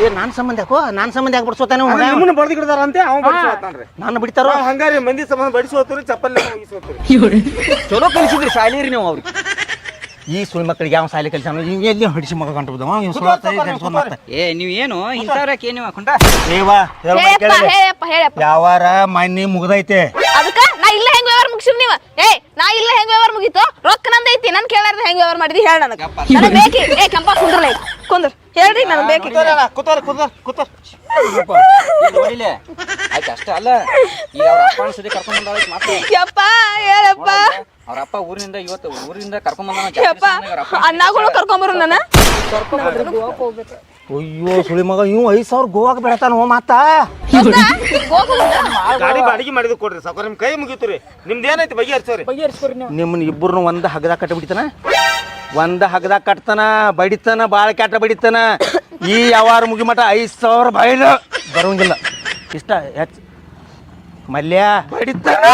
ಏ ನಾನ್ ಸಂಬಂಧ ಯಾಕೋ ನಾನ್ ಸಂಬಂಧ ಯಾಕೆ ಬಡ್ಸ್ಕೊತಾನೆ ನಿಮ್ಮನ್ನ ಬಡ್ದು ಗಿಡದಾರಂತೆ ಅವ ಬಡಿಸ್ತಾನ್ರಿ ನಾನು ಬಿಡ್ತಾರೋ ಹಂಗಾರಿ ಮಂದಿ ಸಂಬಂಧ ಬಡಿಸೋತ್ರಿ ಚಪ್ಪಲ್ ಹೋಗಿಸೋತ್ರಿ ಚಲೋ ಕಲಿಸಿದ್ರಿ ಶಾಲಿ ರೀ ನೀವು ಅವ್ರಿಗೆ ಈ ಸುಳ್ಳು ಮಕ್ಕಳಿಗೆ ಯಾವ ಸಾಲಿ ಕಲಿಸಾನು ಹಿಂಗೆ ಎಲ್ಲಿ ಹೊಡಿಸಿ ಮಗ ಕಂಡು ಬಿದ್ದವ ಇವ್ ಸುಳ್ಳು ಮತ್ತೆ ಏ ನೀವ್ ಏನು ಇಂಥವ್ರಕ್ಕೆ ಏನು ಕುಂಟ ಏವಾ ಹೇಳಪ್ಪ ಹೇಳಪ್ಪ ಹೇಳಪ್ಪ ಯಾವಾರ ಮಣ್ಣಿ ಮುಗ್ದೈತೆ ಅದಕ್ಕ ನಾ ಇಲ್ಲ ಹೆಂಗ್ ವ್ಯವಹಾರ ಮುಗಿಸಿರ್ ನೀವ ನಾ ಇಲ್ಲ ಹೆಂಗ್ ವ್ಯವಹಾರ ಮುಗೀತು ರೊಕ್ಕ ನಂದೈತಿ ನನ್ ಕೇಳಾರ್ದ ಹೆಂಗ್ ವ್ಯವಹಾರ ಮಾಡಿದಿ ಹೇಳ ನನಗ್ ಬೇಕಿ ಕೆಂಪ ಕುಂದ್ರಲ್ಲ ಕುಂದ್ರ ಹೇಳ್ರಿ ನನಗ್ ಬೇಕಿ ನೋಡಿಲೆ ಆಯ್ತು ಅಷ್ಟೇ ಅಲ್ಲ ಈಗ ಅವ್ರ ಅಪ್ಪನ ಸತಿ ಕರ್ಕೊಂಡ್ ಬಂದಾಳ ಮಾತ್ರ ಯಪ್ಪ ಹೇಳಪ್ಪ ಅವ್ರ ಅಪ್ಪ ಊರಿಂದ ಕರ್ಕೊಂಡ್ ಯಪ್ಪ ಅಣ್ಣಗಳು ಕರ್ಕೊಂಬರು ನನ್ನ ಅಯ್ಯೋ ಸುಳಿ ಮಗ ಇವ್ 5,000 ಗೋವಾಕ್ ಬೆಳತಾನ ಮಾತಾ ಗಾಡಿ ಬಾಡಿಗೆ ಮಾಡಿದ್ ಕೊಡ್ರಿ ಸಾವ್ಕಾರ ನಿಮ್ ಕೈ ಮುಗಿತ್ರಿ ನಿಮ್ದು ಏನೈತಿ ಬಗೆಹರಿಸೋರಿ ನಿಮ್ಮನ್ನ ಇಬ್ಬರನ್ನ ಒಂದ ಹಗದಾಗ ಕಟ್ಟ ಬಿಡ್ತಾನ ಒಂದ ಹಗದಾಗ ಕಟ್ತಾನ ಬಡಿತಾನ ಬಾಳ ಕ್ಯಾಟ ಬಡಿತಾನ ಈ ಯಾವಾರ ಮುಗಿ ಮಟ 5,000 ಬೈಲ ಬರೋಂಗಿಲ್ಲ ಇಷ್ಟ ಹೆಚ್ಚ ಮಲ್ಯ ಬಡಿತಾನ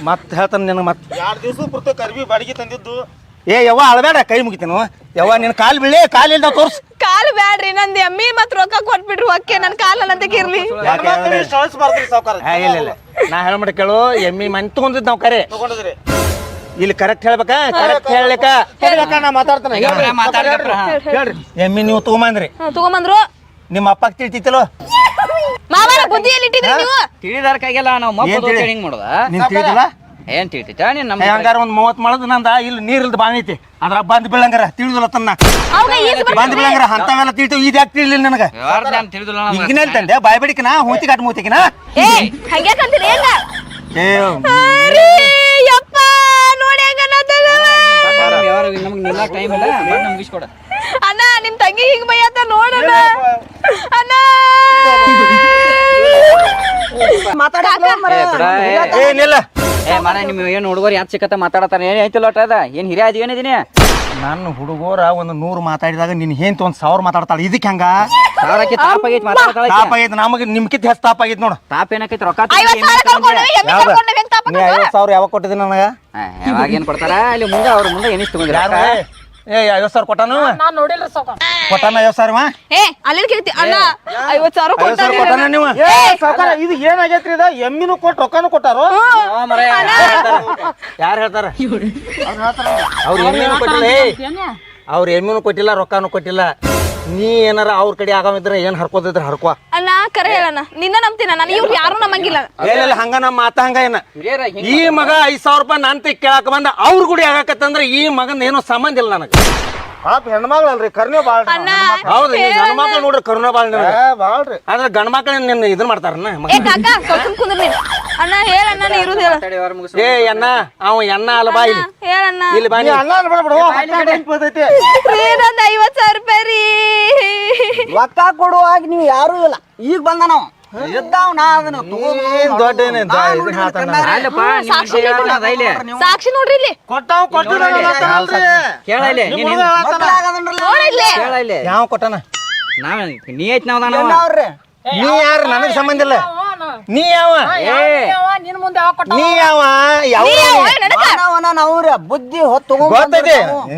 ಮತ್ ಹೇಳ್ತಾನ ನಿನಗೆ ಮತ್ 2 ದಿವಸ ಪುರ್ತ ಕರ್ಬಿ ಬಾಡಿಗೆ ತಂದಿದ್ದು ಯವ್ವ ಅಳಬೇಡ ಕೈ ಮುಗಿತೇನು ಯವ್ವ ನಿನ್ನ ಕಾಲ್ ಬೀಳಿ ಕಾಲಿಲ್ಲ ತೋರ್ಸ್ ಕಾಲ್ ಬ್ಯಾಡ್ರಿ ನಂದು ಎಮ್ಮಿ ಮತ್ ರೊಕ್ಕ ಕೊಟ್ಬಿಟ್ರು ಅಕ್ಕೆ ನನ್ ಕಾಲ ನಂತಕಿರ್ಲಿ ಸಳಿಸ್ಬಾರ್ದ್ರಿ ಸಾವ್ಕಾರ ಇಲ್ಲ ನಾ ಹೇಳ ಕೇಳು ಎಮ್ಮಿ ಮನ್ ತಗೊಂಡಿದ್ ನಾವ್ ಕರೆ ತಗೊಂಡಿದ್ರಿ ಇಲ್ಲಿ ಕರೆಕ್ಟ್ ಹೇಳ್ಬೇಕಾ ಕರೆಕ್ಟ್ ಹೇಳ್ಲಿಕ್ಕ ನಾ ಮಾತಾಡ್ತಾನೆ ಹೇಳ್ರಿ ಎಮ್ಮಿ ನೀವು ತಗೊಂಬಂದ್ರಿ ತಗೊಂಬಂದ್ರು ನಿಮ್ಮ ಅಪ್ಪಗ್ ತಿಳ್ತಿತ್ತಲೋ ಮಾವನ ಬುದ್ಧಿಯಲ್ಲಿ ಇಟ್ಟಿದ್ರಿ ನೀವು ತಿಳಿದಾರ ಕೈಗೆಲ್ಲ ನಾವು ಮಬ್ಬ ಹಿಂಗ್ ಮಾಡೋದ ನೀನ್ ತಿಳಿದಿಲ್ಲ ಏನ್ ತಿಳಿತೈತ ನೀನ್ ನಮ್ ಹಂಗಾರ ಒಂದ್ 30 ಮಾಡದ್ ನಂದ ಇಲ್ಲಿ ನೀರಿಲ್ದ ಬಾವಿ ಐತಿ ಅದ್ರ ಬಂದ್ ಬೀಳಂಗಾರ ತಿಳಿದಿಲ್ಲ ತನ್ನ ಬಂದ್ ಬೀಳಂಗಾರ ಅಂತವೆಲ್ಲ ತಿಳಿತು ಇದು ಯಾಕೆ ತಿಳಿಲಿಲ್ಲ ನನಗ ತಿಳಿದಿಲ್ಲ ಈಗಿನ ಹೇಳ್ತಂಡೆ ಬಾಯ್ ಬಡಿಕನ ಮೂತಿ ಕಾಟ್ ಮೂತಿಕಿನ ಹಂಗ್ಯಾಕಂತೀರಿ ಹೆಂಗ ಯಪ್ಪ ನೋಡಿ ಹೆಂಗ ನಮ್ಗೆ ನಿಲ್ಲ ಟೈಮ್ ಇಲ್ಲ ಬಂದ್ ಮುಗಿಸ್ಕೊಡ ಅಣ್ಣ ನಿಮ್ ತಂಗಿ ಹಿಂಗ್ ಬೈಯತ್ತ ನೋಡಣ್ಣ ಅಣ್ಣ ಏನಿಲ್ಲ ಮರ ನಿಮ್ ಏನ್ ಹುಡುಗರು ಯಾತ್ ಸಿಕ್ಕತ್ತ ಮಾತಾಡತಾರ ಏನ್ ಐತಿಲ್ಲ ಅದ ಏನ್ ಹಿರಿಯ ಅದ ಏನಿದೀನಿ ನನ್ನ ಹುಡುಗೋರ ಒಂದು 100 ಮಾತಾಡಿದಾಗ ನಿನ್ ಏನ್ 1,000 ಮಾತಾಡ್ತಾಳ ಇದಕ್ಕೆ ಹಂಗ ಸಾವಿರಕ್ಕೆ ತಾಪ ಆಗೈತಿ ಮಾತಾಡತಾಳ ತಾಪ ಆಗೈತಿ ನಮಗೆ ನಿಮ್ಕಿತ್ ಹೆಚ್ಚು ತಾಪ ಆಗೈತಿ ನೋಡು ತಾಪ ಏನಕೈತಿ ರೊಕ್ಕ 50,000 ಯಾವಾಗ ಕೊಟ್ಟಿದ್ದೀನಿ ನನಗ ಯಾವಾಗ ಏನ್ ಕೊಡ್ತಾರ ಅಲ್ಲಿ ಮುಂದೆ ಅವ್ರ ಮುಂದೆ ಏನಿಸ್ ತಗೊಂಡ್ರ 50,000 ಕೊಟ್ಟಾನು ನಾನ್ ನೋಡಿಲ್ರಿ ಸಾವ್ಕಾರ ಕೊಟ್ಟಾನ 50,000 ಅಲ್ಲಿ ಕೇಳ್ತಿ ಅಣ್ಣ 50,000 ಕೊಟ್ಟಾನ ನೀವು ಸಾವ್ಕಾರ ಇದು ಏನಾಗೈತ್ರಿ ಇದ ಎಮ್ಮಿನೂ ಕೊಟ್ಟು ರೊಕ್ಕನೂ ಕೊಟ್ಟಾರು ಯಾರು ಹೇಳ್ತಾರ ಅವ್ರ ಎಮ್ಮಿನೂ ಕೊಟ್ಟಿಲ್ಲ ಅವ್ರ ಎಮ್ಮಿನೂ ಕೊಟ್ಟಿಲ್ಲ ರೊಕ್ಕನೂ ಕೊಟ್ಟಿಲ್ಲ ನೀ ಏನಾರ ಅವ್ರ ಕಡೆ ಆಗಮಿದ್ರೆ ಏನ್ ಹರ್ಕೋದಿದ್ರ ಹರ್ಕೋ ಅಣ್ಣ ಕರೆ ಹೇಳಣ್ಣ ನಿನ್ನ ನಂಬ್ತೀನ ನಾನು ಇವ್ರು ಯಾರು ನಮ್ಮಂಗಿಲ್ಲ ಇಲ್ಲ ಹಂಗ ನಮ್ಮ ಮಾತ ಹಂಗ ಏನ ಈ ಮಗ 5,000 ರೂಪಾಯಿ ನಾನ್ ಕೇಳಾಕ ಬಂದ ಅವ್ರ ಗುಡಿ ಆಗಾಕತ್ತಂದ್ರ ಈ ಮಗನ್ ಏನೋ ಸಂಬಂಧ ಇಲ್ಲ ನನಗ ಪಾಪ ಹೆಣ್ಮಗಳಲ್ರಿ ಕರ್ನೇ ಬಾಳ್ ಹೌದು ಗಂಡ ಮಕ್ಳು ನೋಡ್ರಿ ಕರುಣ ಬಾಳ್ ಬಾಳ್ರಿ ಆದ್ರೆ ಗಂಡ ಮಕ್ಳು ನಿನ್ನ ಇದನ್ ಮಾಡ್ತಾರನ್ನ ಕಾಕ ಸ್ವಲ್ಪ ಕುಂದ್ರ ನೀನು ಅಣ್ಣ ಹೇಳಣ್ಣ ನೀ ಇರುದು ಹೇಳ ಏ ಎಣ್ಣ ಅವ ಎಣ್ಣ ಅಲ್ಲ ಬಾ ಇಲ್ಲಿ ಹೇಳಣ್ಣ ಇಲ್ಲಿ ಬಾ ಅಣ್ಣ ಅನ್ಬೇಡ್ಬಿಡು ನಂದು 50,000 ರೂಪಾಯಿ ರೀ ರೊಕ್ಕ ಕೊಡುವಾಗ ನೀವು ಯಾರು ಇಲ್ಲ ಈಗ ಬಂದ ನಾವು ಇದ್ದಾವ್ ನಾ ಅದನ್ನ ದೊಡ್ಡ ಸಾಕ್ಷಿ ನೋಡ್ರಿ ಇಲ್ಲಿ ಕೊಟ್ಟಾವ್ ಕೇಳ ಇಲ್ಲಿ ಯಾವ ಕೊಟ್ಟನ ನಾವ್ ನೀ ಐತ್ ನಾವ್ ನೀ ಯಾರು ನನಗ್ ಸಂಬಂಧ ಇಲ್ಲ ನೀ ಯಾವ ನಿನ್ ಮುಂದೆ ಯಾವ ಕೊಟ್ಟ ನೀ ಯಾವ ಅವ್ರ ಬುದ್ಧಿ ಹೊತ್ತು ಗೊತ್ತೈತಿ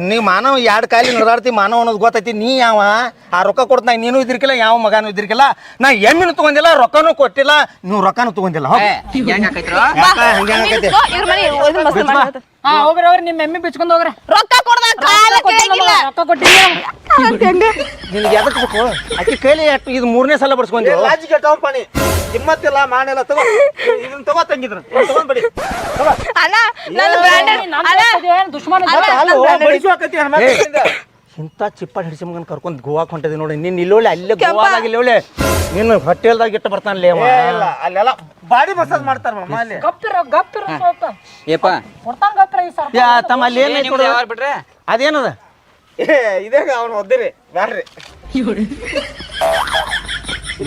ನೀ ಮಾನವ 2 ಕಾಲಿ ನಡೆದಾಡ್ತಿ ಮಾನವ ಅನ್ನೋದು ಗೊತ್ತೈತಿ ನೀ ಯಾವ ಆ ರೊಕ್ಕ ಕೊಡ್ತಾ ನೀನು ಇದ್ರಿಕಿಲ್ಲ ಯಾವ ಮಗನೂ ಇದ್ರಿಕಿಲ್ಲ ನಾ ಎಮ್ಮಿನೂ ತಗೊಂಡಿಲ್ಲ ರೊಕ್ಕನೂ ಕೊಟ್ಟಿಲ್ಲ ನೀವು ರೊಕ್ಕನೂ ತಗೊಂಡಿಲ್ಲ ಹೋಗ್ರಿ ನಿಮ್ ಎಮ್ಮಿ ಬಿಚ್ಕೊಂಡ್ ಹೋಗ್ರಿ ರೊಕ್ಕ ಕೊಡ್ದ ಕಾಲ ಕೇಳಂಗಿಲ್ಲ ರೊಕ್ಕ ಕೊಟ್ಟಿಲ್ಲ ನಿನ್ಗೆ ಎದಕ್ ಬೇಕು ಆಕಿ ಕೈಲಿ ಇದು 3ನೇ ಸಲ ಬಡ್ಸ್ಕೊಂಡಿ ಲಾಜಿ ಕೆಟ್ಟವ್ ಪಣಿ ಕಿಮ್ಮತ್ತಿಲ್ಲ ಮಾನೆಲ್ಲ ತಗೋ ಇದನ್ನ ತಗೋ ತಂಗಿದ್ರ ತಗೊಂಡ್ಬಿಡಿ ಅಣ್ಣ ನನ್ನ ಬ್ರ್ಯಾಂಡೆಡ್ ಅಣ್ಣ ದುಶ್ಮನ ಬಡಿಸುವಾಕತಿ ಹೆಣ್ಮಕ್ಳಿಂದ ಇಂಥ ಚಿಪ್ಪಾಡ್ ಹಿಡಿಸಿ ಮಗನ್ ಕರ್ಕೊಂಡ್ ಗೋವಾಕ್ ಹೊಂಟಿದಿ ನೋಡಿ ನೀನ್ ಇಲ್ಲೊಳ್ಳೆ ಅಲ್ಲೇ ಗೋವಾದಾಗ ಇಲ್ಲೊಳ್ಳೆ ನೀನು ಹೋಟೆಲ್ದಾಗ ಇಟ್ಟು ಬರ್ತಾನಲ್ಲೇ ಇಲ್ಲ ಅಲ್ಲೆಲ್ಲ ಬಾಡಿ ಮಸಾಜ್ ಮಾಡ್ತಾರ ಮಮ್ಮ ಅಲ್ಲಿ ಗಪ್ಪಿರ ಸ್ವಲ್ಪ ಏಪ ಕೊಡ್ತಾನ ಗಪ್ಪಿರ ಈ ಸರ್ ತಮ್ಮ ಅಲ್ಲಿ ಏನ್ ಬಿಟ್ರೆ ಅದೇನದ ಇದೇ ಅವ್ನು ಒದ್ದಿರಿ ಬ್ಯಾಡ್ರಿ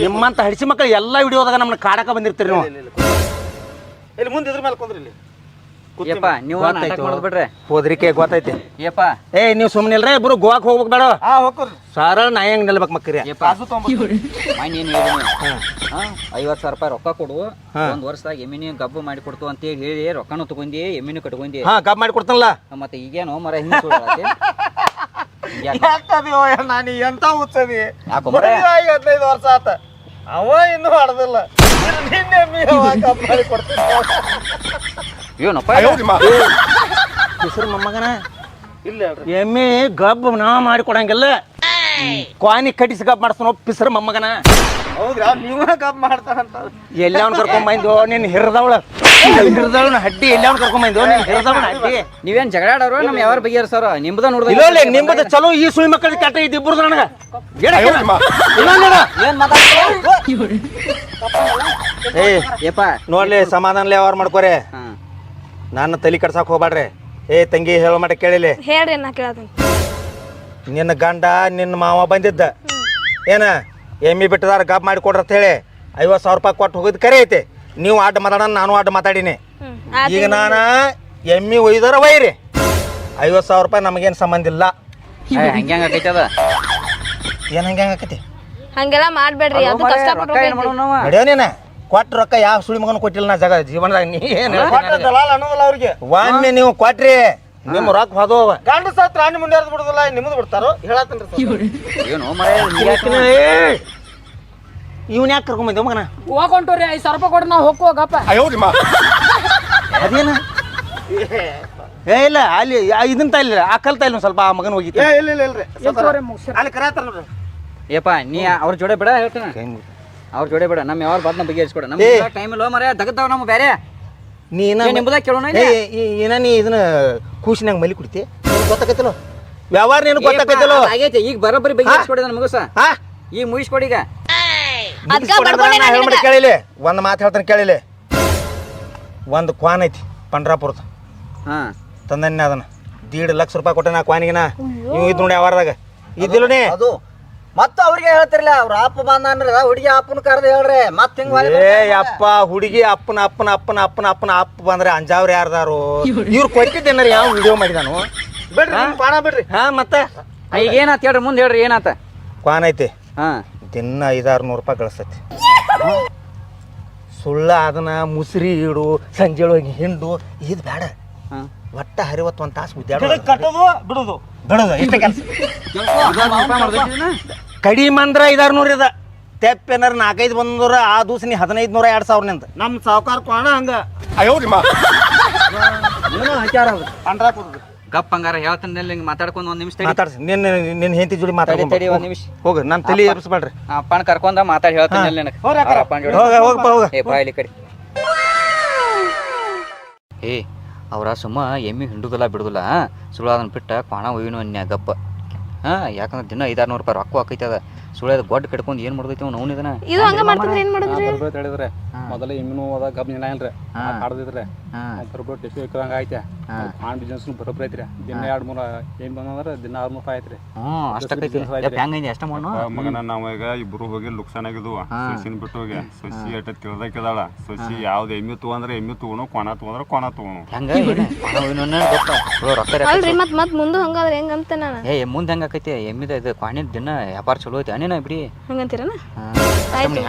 ನಿಮ್ಮಂತ ಹಡಿಸಿ ಮಕ್ಕಳು ಎಲ್ಲಾ ವಿಡಿಯೋದಾಗ ನಮ್ಮನ್ನ ಕಾಡಕ ಬಂದಿರ್ತೀರಿ ನೀವು ಇಲ್ಲಿ ಮುಂದೆ ಇದ್ರ ಮೇಲೆ ಕುಂದ್ರಿ ಇಲ್ಲಿ ಏಪ ನೀವು ನಾಟಕ ಮಾಡೋದ್ ಬಿಡ್ರೆ ಹೋದ್ರಿಕೆ ಗೊತ್ತೈತಿ ಏಪ ಏ ನೀವು ಸುಮ್ಮನೆ ಇಲ್ರಿ ಇಬ್ರು ಗೋವಾಕ್ ಹೋಗ್ಬೇಕು ಬೇಡ ಹೋಗ್ರಿ ಸರಳ ನಾ ಹೆಂಗ್ ನಿಲ್ಬೇಕು ಮಕ್ಕರಿ ಏಪ ನೀನ್ 50,000 ರೂಪಾಯಿ ರೊಕ್ಕ ಕೊಡು 1 ವರ್ಷದಾಗ ಎಮ್ಮಿನಿ ಗಬ್ಬು ಮಾಡಿ ಕೊಡ್ತು ಅಂತ ಹೇಳಿ ರೊಕ್ಕನು ತಗೊಂಡಿ ಎಮ್ಮಿನೂ ಕಟ್ಕೊಂಡಿ ಕಬ್ ಮಾಡಿ ಕೊಡ್ತಾನಲ್ಲ ಮತ್ತೆ ಈಗೇನು ಮರ ಹಿಂಗ್ ಸುಳ್ಳಾತಿ ಯಾಕದಿಯೋ ನಾನು ಎಂತ ಹುಚ್ಚದಿ ಯಾಕೋ 15 ವರ್ಷ ಆತ ಅವ ಇನ್ನೂ ಆಡದಿಲ್ಲ ನಿನ್ನೆ ಕಪ್ ಮಾಡಿ ಕೊಡ್ತೀನಿ ಏನಪ್ಪ ಹೆಸರು ಮೊಮ್ಮಗನ ಇಲ್ಲ ಹೇಳ್ರಿ ಎಮ್ಮೆ ಗಬ್ ನಾ ಮಾಡಿ ಕೊಡಂಗಿಲ್ಲ ಕ್ವಾನಿ ಕಟ್ಟಿಸಿ ಗಬ್ ಮಾಡಿಸ್ತಾನ ಪಿಸರ್ ಮೊಮ್ಮಗನ ಹೌದ್ರಾ ನೀವ ಕಪ್ ಮಾಡ್ತಾರಂತ ಎಲ್ಲಿ ಅವ್ನು ಕರ್ಕೊಂಬಂದು ನಿನ್ನ ಹಿರಿದವಳ ಹಡ್ಡಿ ಎಲ್ಲಿ ಅವ್ನು ಕರ್ಕೊಂಬಂದು ನಿನ್ನ ಹಿರಿದವಳ ಹಡ್ಡಿ ನೀವೇನ್ ಜಗಳ ಆಡೋರು ನಮ್ಮ ಯಾವ ಬಗೆಹರಿಸೋರ ನಿಮ್ದ ನೋಡ್ದ ಇಲ್ಲ ನಿಮ್ಮದು ಚಲೋ ಈ ಸುಳಿ ಮಕ್ಕಳ ಕೆಟ್ಟ ಇದ್ದು ಇಬ್ಬರದು ನನಗೆ ಏನ್ ಮಾತಾಡ್ತೀರ ಏ ಏಪ ನೋಡ್ಲಿ ಸಮಾಧಾನಲೆ ವ್ಯವಹಾರ ಮಾಡ್ಕೋರಿ ಹಾ ನನ್ನ ತಲೆ ಕಡ್ಸಕ್ ಹೋಗ್ಬೇಡ್ರಿ ಏ ತಂಗಿ ಹೇಳೋ ಮಟ್ಟ ಕೇಳಿಲಿ ಹೇಳ್ರಿ ನಾ ಕೇಳತೀನಿ ನಿನ್ನ ಗಂಡ ನಿನ್ನ ಮಾವ ಬಂದಿದ್ದ ಏನ ಎಮ್ಮಿ ಬಿಟ್ಟದಾರ ಗಾಬ್ ಮಾಡಿ ಕೊಡ್ರ ಅಂತ ಹೇಳಿ 50,000 ರೂಪಾಯಿ ಕೊಟ್ಟು ಹೋಗಿದ್ ಕರೆ ಐತಿ ನೀವು ಅಡ್ಡ ಮಾತಾಡೋಣ ನಾನು ಅಡ್ಡ ಮಾತಾಡೀನಿ ಈಗ ನಾನು ಎಮ್ಮಿ ಒಯ್ದಾರ ಒಯ್ರಿ 50,000 ರೂಪಾಯಿ ನಮಗೇನು ಸಂಬಂಧ ಇಲ್ಲ ಹಂಗೆ ಆಕೈತಿ ಅದ ಏನು ಹಂಗೆ ಆಕತಿ ಹಂಗೆಲ್ಲ ಮಾಡ್ಬೇಡ್ರಿ ಅದು ಕಷ್ಟಪಟ್ಟು ರೊಕ್ಕ ಏನ್ ಮಾಡೋಣ ನಾವ ನಡೆಯೋ ನೀನ ಕೊಟ್ಟ ರೊಕ್ಕ ಯಾವ ಸುಳಿ ಮಗನ ಕೊಟ್ಟಿಲ್ಲ ನಾ ಜಗ ಜೀವನದಾಗ ನೀ ಏನು ದಲಾಲ್ ಅನ್ನೋದಿಲ್ಲ ಅವ್ರಿಗೆ ಒಮ್ಮೆ ನೀವು ಕೊಟ್ರಿ ನಿಮ್ಮ ರೊಕ್ಕ ಹೋದವ ಗಂಡ ಸತ್ ರಾಣಿ ಮುಂದೆ ಬಿಡುದಿಲ್ಲ ನಿಮ್ದು ಬಿಡ್ತಾರೋ ಹೇಳತ್ತನ್ರಿ ಏನು ಮರೆ ಇವನ್ ಯಾಕೆ ಕರ್ಕೊಂಬಂದೇವ ಮಗನ ಹೋಗೊಂಟೋರಿ 5,000 ರೂಪಾಯಿ ಕೊಡ್ರಿ ನಾವು ಹೋಗ್ಕೋಗಪ್ಪ ಅದೇನ ಏ ಇಲ್ಲ ಅಲ್ಲಿ ಇದನ್ನ ತಾಯಿಲ್ಲ ಆ ಕಲ್ ತಾಯಿಲ್ಲ ಸ್ವಲ್ಪ ಆ ಮಗನ ಹೋಗಿತ್ತು ಇಲ್ಲ ಇಲ್ರಿ ಅಲ್ಲಿ ಕರೆಯತ್ತಾರ ನೋಡ್ರಿ ಏಪ ನೀ ಅವ್ರ ಜೋಡೆ ಬಿಡ ಹೇಳ್ತೇನೆ ಅವ್ರ ಜೋಡೆ ಬಿಡ ನಮ್ಮ ಯಾವ ಬಾದ್ನ ಬಗೆಹರಿಸ್ಕೊಡ ನಮ್ಮ ಟೈಮ್ ಇಲ್ಲ ಮರೆ ದಗದವ ನಮ್ಮ ಬೇರೆ ನೀನ ನಿಂಬುದ ಕೇಳೋಣ ಏನ ನೀ ಇದನ್ನ ಕೂಸಿನಾಗ ಮಲಿ ಕುಡಿತಿ ಗೊತ್ತಾಕೈತಲೋ ವ್ಯವಹಾರ ನೀನು ಗೊತ್ತಾಕೈತಲೋ ಆಗೈತೆ ಈಗ ಬರೋಬ್ಬರಿ ಬಗೆಹರಿಸ್ಕೊಡಿ ನನ್ನ ಮಗಸ ಹಾ ಈಗ ಮುಗಿಸ್ಕೊಡಿ ಈಗ ಹೇಳ್ಬಿಟ್ಟು ಕೇಳಿಲಿ ಒಂದು ಮಾತು ಹೇಳ್ತಾನೆ ಕೇಳಿಲಿ ಒಂದು ಕ್ವಾನ್ ಐತಿ ಪಂಡ್ರಾಪುರದ ಹಾ ತಂದನ್ನೇ ಅದನ್ನ 1.5 ಲಕ್ಷ ರೂಪಾಯಿ ಕೊಟ್ಟೆ ನಾ ಕ್ವಾನಿಗಿನ ನೀವು ಇದು ನೋಡಿ ವ್ಯವಹಾರದಾಗ ಇದ್ದಿಲ್ಲ ನೀ ಅದು ಮತ್ತ ಅವ್ರಿಗೆ ಹೇಳ್ತಿರ್ಲ ಅವ್ರ ಅಪ್ಪ ಬಂದ ಹುಡುಗಿ ಅಪ್ಪನ ಕರೆದು ಹೇಳ್ರಿ ಮತ್ ಹಿಂಗ್ ಏ ಅಪ್ಪ ಹುಡುಗಿ ಅಪ್ಪನ ಅಪ್ಪ ಬಂದ್ರೆ ಅಂಜಾವ್ರ ಯಾರ್ದಾರು ಇವ್ರು ಕೊಟ್ಟಿದ್ದೇನಾರ ಯಾವ ವಿಡಿಯೋ ಮಾಡಿದಾನು ಬಿಡ್ರಿ ನಿಮ್ ಪಾಣ ಬಿಡ್ರಿ ಹಾ ಮತ್ತೆ ಈಗ ಏನಾತ ಹೇಳ್ರಿ ಮುಂದೆ ಹೇಳ್ರಿ ಏನಾತ ಕ್ವಾನ್ ಐತಿ ಹಾ ದಿನ 500-600 ರೂಪಾಯಿ ಗಳಿಸ್ತೈತಿ ಸುಳ್ಳ ಅದನ್ನ ಮುಸ್ರಿ ಇಡು ಸಂಜೆ ಹೋಗಿ ಹಿಂಡು ಇದು ಬೇಡ ಒಟ್ಟ ಹರಿವತ್ತು ಒಂದು ತಾಸು ಉದ್ಯಾಡ ಕಟ್ಟೋದು ಬಿಡುದು ಬಿಡೋದು ಇಷ್ಟ ಕೆಲಸ ಕಡಿಮೆ ಅಂದ್ರೆ 500-600 ಇದ ತೆಪ್ಪ ಏನಾರ 4-5 ಬಂದ್ರ ಆ ದಿವಸ ನೀ 1,500-2,000 ನಿಂತ ನಮ್ ಸಾವುಕಾರ ಕೋಣ ಹಂಗ ಪಂಡ್ರಾಪುರದ ಗಪ್ ಹಂಗಾರ ಹೇಳ್ತಾನೆ ಹಿಂಗ್ ಮಾತಾಡ್ಕೊಂಡ್ ಒಂದ್ ನಿಮಿಷ ಮಾತಾಡ್ಸಿ ನಿನ್ನ ಹೆಂಡತಿ ಜೋಡಿ ಮಾತಾಡ್ಕೊಂಡು ತಡಿ ಒಂದ್ ನಿಮಿಷ ಹೋಗ ನಾನು ತಲೆ ಎಬ್ಸ್ಬೇಡ್ರಿ ಅಪ್ಪನ ಕರ್ಕೊಂಡ ಮಾತಾಡಿ ಹೇಳ್ತಾನೆ ನನಗೆ ಹೋಗಪ್ಪ ಹೋಗ ಏ ಬಾಯ್ಲಿ ಕಡೆ ಏ ಅವ್ರ ಸುಮ್ಮ ಎಮ್ಮಿ ಹಿಂಡುದಿಲ್ಲ ಬಿಡುದಿಲ್ಲ ಸುಳ್ಳು ಅದನ್ನ ಬಿಟ್ಟ ಕ್ವಾಣ ಒಯ್ಯನು ಅನ್ಯ ಗಪ್ಪ ಹಾ ಯಾಕಂದ್ರೆ ದಿನ 500-600 ರೂಪಾಯಿ ರೊಕ್ಕ ಹಾಕೈತೆ ಅದ ಸುಳ್ಳು ಗೊಡ್ಡ ಕಟ್ಕೊಂಡು ಏನ್ ಮಾಡ್ದೈತಿ ಅವ್ನು ಅವನಿದನ ಇದು ಹಂಗ ಮಾಡ್ತಿದ್ರೆ ಏನ್ ಮಾಡಿದ್ರಿ ಹೇಳಿದ್ರೆ ಮೊದಲ ಎಮ್ಮಿನೂ ಅದ ಗಬ್ ನಿಲ್ಲ ಇಲ್ರಿ ಆಡದಿದ್ರೆ ಬರೋಬ್ಬರ ಡೆಸಿ ಇಕ್ಕಂಗ ಐತೆ ಆನ್ ಬಿಸ್ನೆಸ್ ಬರೋಬ್ಬರ ಐತ್ರಿ ದಿನ 2-3 ಏನ್ ಬಂದಂದ್ರ ದಿನ 600 ರೂಪಾಯಿ ಐತ್ರಿ ಅಷ್ಟಕ್ಕೈತಿ ಹೆಂಗೈತಿ ಅಷ್ಟ ಮಾಡೋಣ ಮಗನ ನಾವೀಗ ಇಬ್ರು ಹೋಗಿ ಲುಕ್ಸಾನ್ ಆಗಿದ್ವು ಸೊಸಿನ ಬಿಟ್ಟು ಹೋಗಿ ಸೊಸಿ ಎಟ್ಟ ತಿಳ್ದಾಕಿದಾಳ ಸೊಸಿ ಯಾವ್ದು ಎಮ್ಮಿ ತಗೊಂಡ್ರೆ ಎಮ್ಮಿ ತಗೋನು ಕೊಣ ತಗೊಂಡ್ರೆ ಕೊಣ ತಗೋನು ಹೆಂಗ ಕ್ವಾಣ ಒಯ್ಯನು ಗೊತ್ತ ರೊಕ್ಕ ಅಲ್ರಿ ಮತ್ ಮುಂದೆ ಹಂಗಾದ್ರೆ ಹೆಂಗಂತ ನಾನು ಏ ಮುಂದೆ ಹೆಂಗ ಆಕೈತಿ ಎಮ್ಮಿದ ಇದು ಕ್ವಾಣಿನ ದಿನ ವ್ಯಾಪಾರ ಚಲೋ ಐತಿ ಅನೇನ ಬಿಡಿ ಹಂಗಂತೀರನ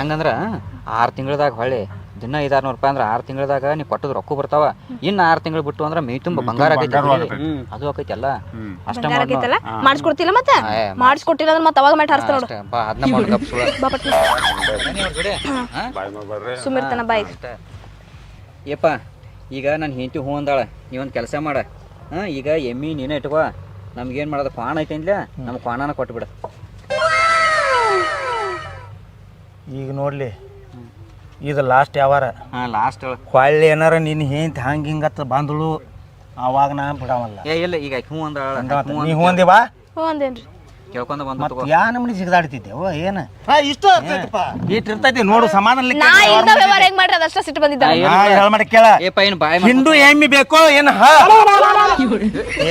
ಹೆಂಗಂದ್ರ 6 ತಿಂಗಳದಾಗ ಹೊಳ್ಳಿ ದಿನ 500-600 ರೂಪಾಯಿ ಅಂದ್ರೆ 6 ತಿಂಗಳದಾಗ ನೀ ಕೊಟ್ಟದ ರೊಕ್ಕ ಬರ್ತಾವ ಇನ್ನು 6 ತಿಂಗಳು ಬಿಟ್ಟು ಅಂದ್ರೆ ಮೈ ತುಂಬ ಬಂಗಾರ ಆಕೈತಿ ಅದು ಆಕೈತಿ ಅಲ್ಲ ಅಷ್ಟ ಮಾಡಿಸ್ಕೊಡ್ತಿಲ್ಲ ಮತ್ತೆ ಮಾಡಿಸ್ಕೊಟ್ಟಿಲ್ಲ ಅಂದ್ರೆ ಮತ್ತೆ ಅವಾಗ ಮಾಡಿ ಹಾರಿಸ್ತಾರ ನೋಡು ಬಾ ಅದನ್ನ ಮಾಡಿ ಗಪ್ ಸುಳ್ಳ ಬಾ ಪಟ್ನ ಸುಮಿರ್ತನ ಬಾಯ್ ಏಪ್ಪ ಈಗ ನನ್ನ ಹೆಂಡತಿ ಹೂ ಅಂದಾಳ ನೀವೊಂದು ಕೆಲಸ ಮಾಡ ಈಗ ಎಮ್ಮಿ ನೀನೇ ಇಟ್ಕೋ ನಮ್ಗೇನು ಮಾಡೋದು ಕ್ವಾಣ ಐತೆ ಅಂದ್ಲ ನಮ್ಮ ಕ್ವಾಣನ ಕೊಟ್ಬಿಡ ಈಗ ನೋಡ್ಲಿ ಇದು ಲಾಸ್ಟ್ ಯಾವಾರ ಲಾಸ್ಟ್ ಹೊಳ್ಳಿ ಏನಾರ ನಿನ್ನ ಹೆಂಡತಿ ಹಂಗೆ ಹಿಂಗತ್ತ ಬಂದಳು ಅವಾಗ ನಾ ಬಿಡವಲ್ಲ ಏ ಇಲ್ಲ ಈಗ ಹೂ ಅಂದಾಳ ನೀ ಹೊಂದಿ ಬಾ ಹ್ಞೂ ಅಂದೇನ್ರಿ ಕೇಳ್ಕೊಂಡ ಬಂದು ಮತ್ತೆ ಯಾ ನಮ್ಮನಿ ಸಿಗದಾಡ್ತಿದ್ದೇವ ಏನ ಇಷ್ಟ ಇಟ್ ಇರ್ತೈತಿ ನೋಡು ಸಮಾಧಾನ ನಾ ಇದ್ದ ವ್ಯವಹಾರ ಹೆಂಗ್ ಮಾಡ್ರಿ ಅದಷ್ಟ ಸಿಟ್ಟು ಬಂದಿದ್ದ ಹೇಳ್ಮಾಡ ಕೇಳ ಏಪ ಏನು ಬಾಯ್ ಹಿಂಡು ಎಮ್ಮಿ ಬೇಕೋ ಏನ್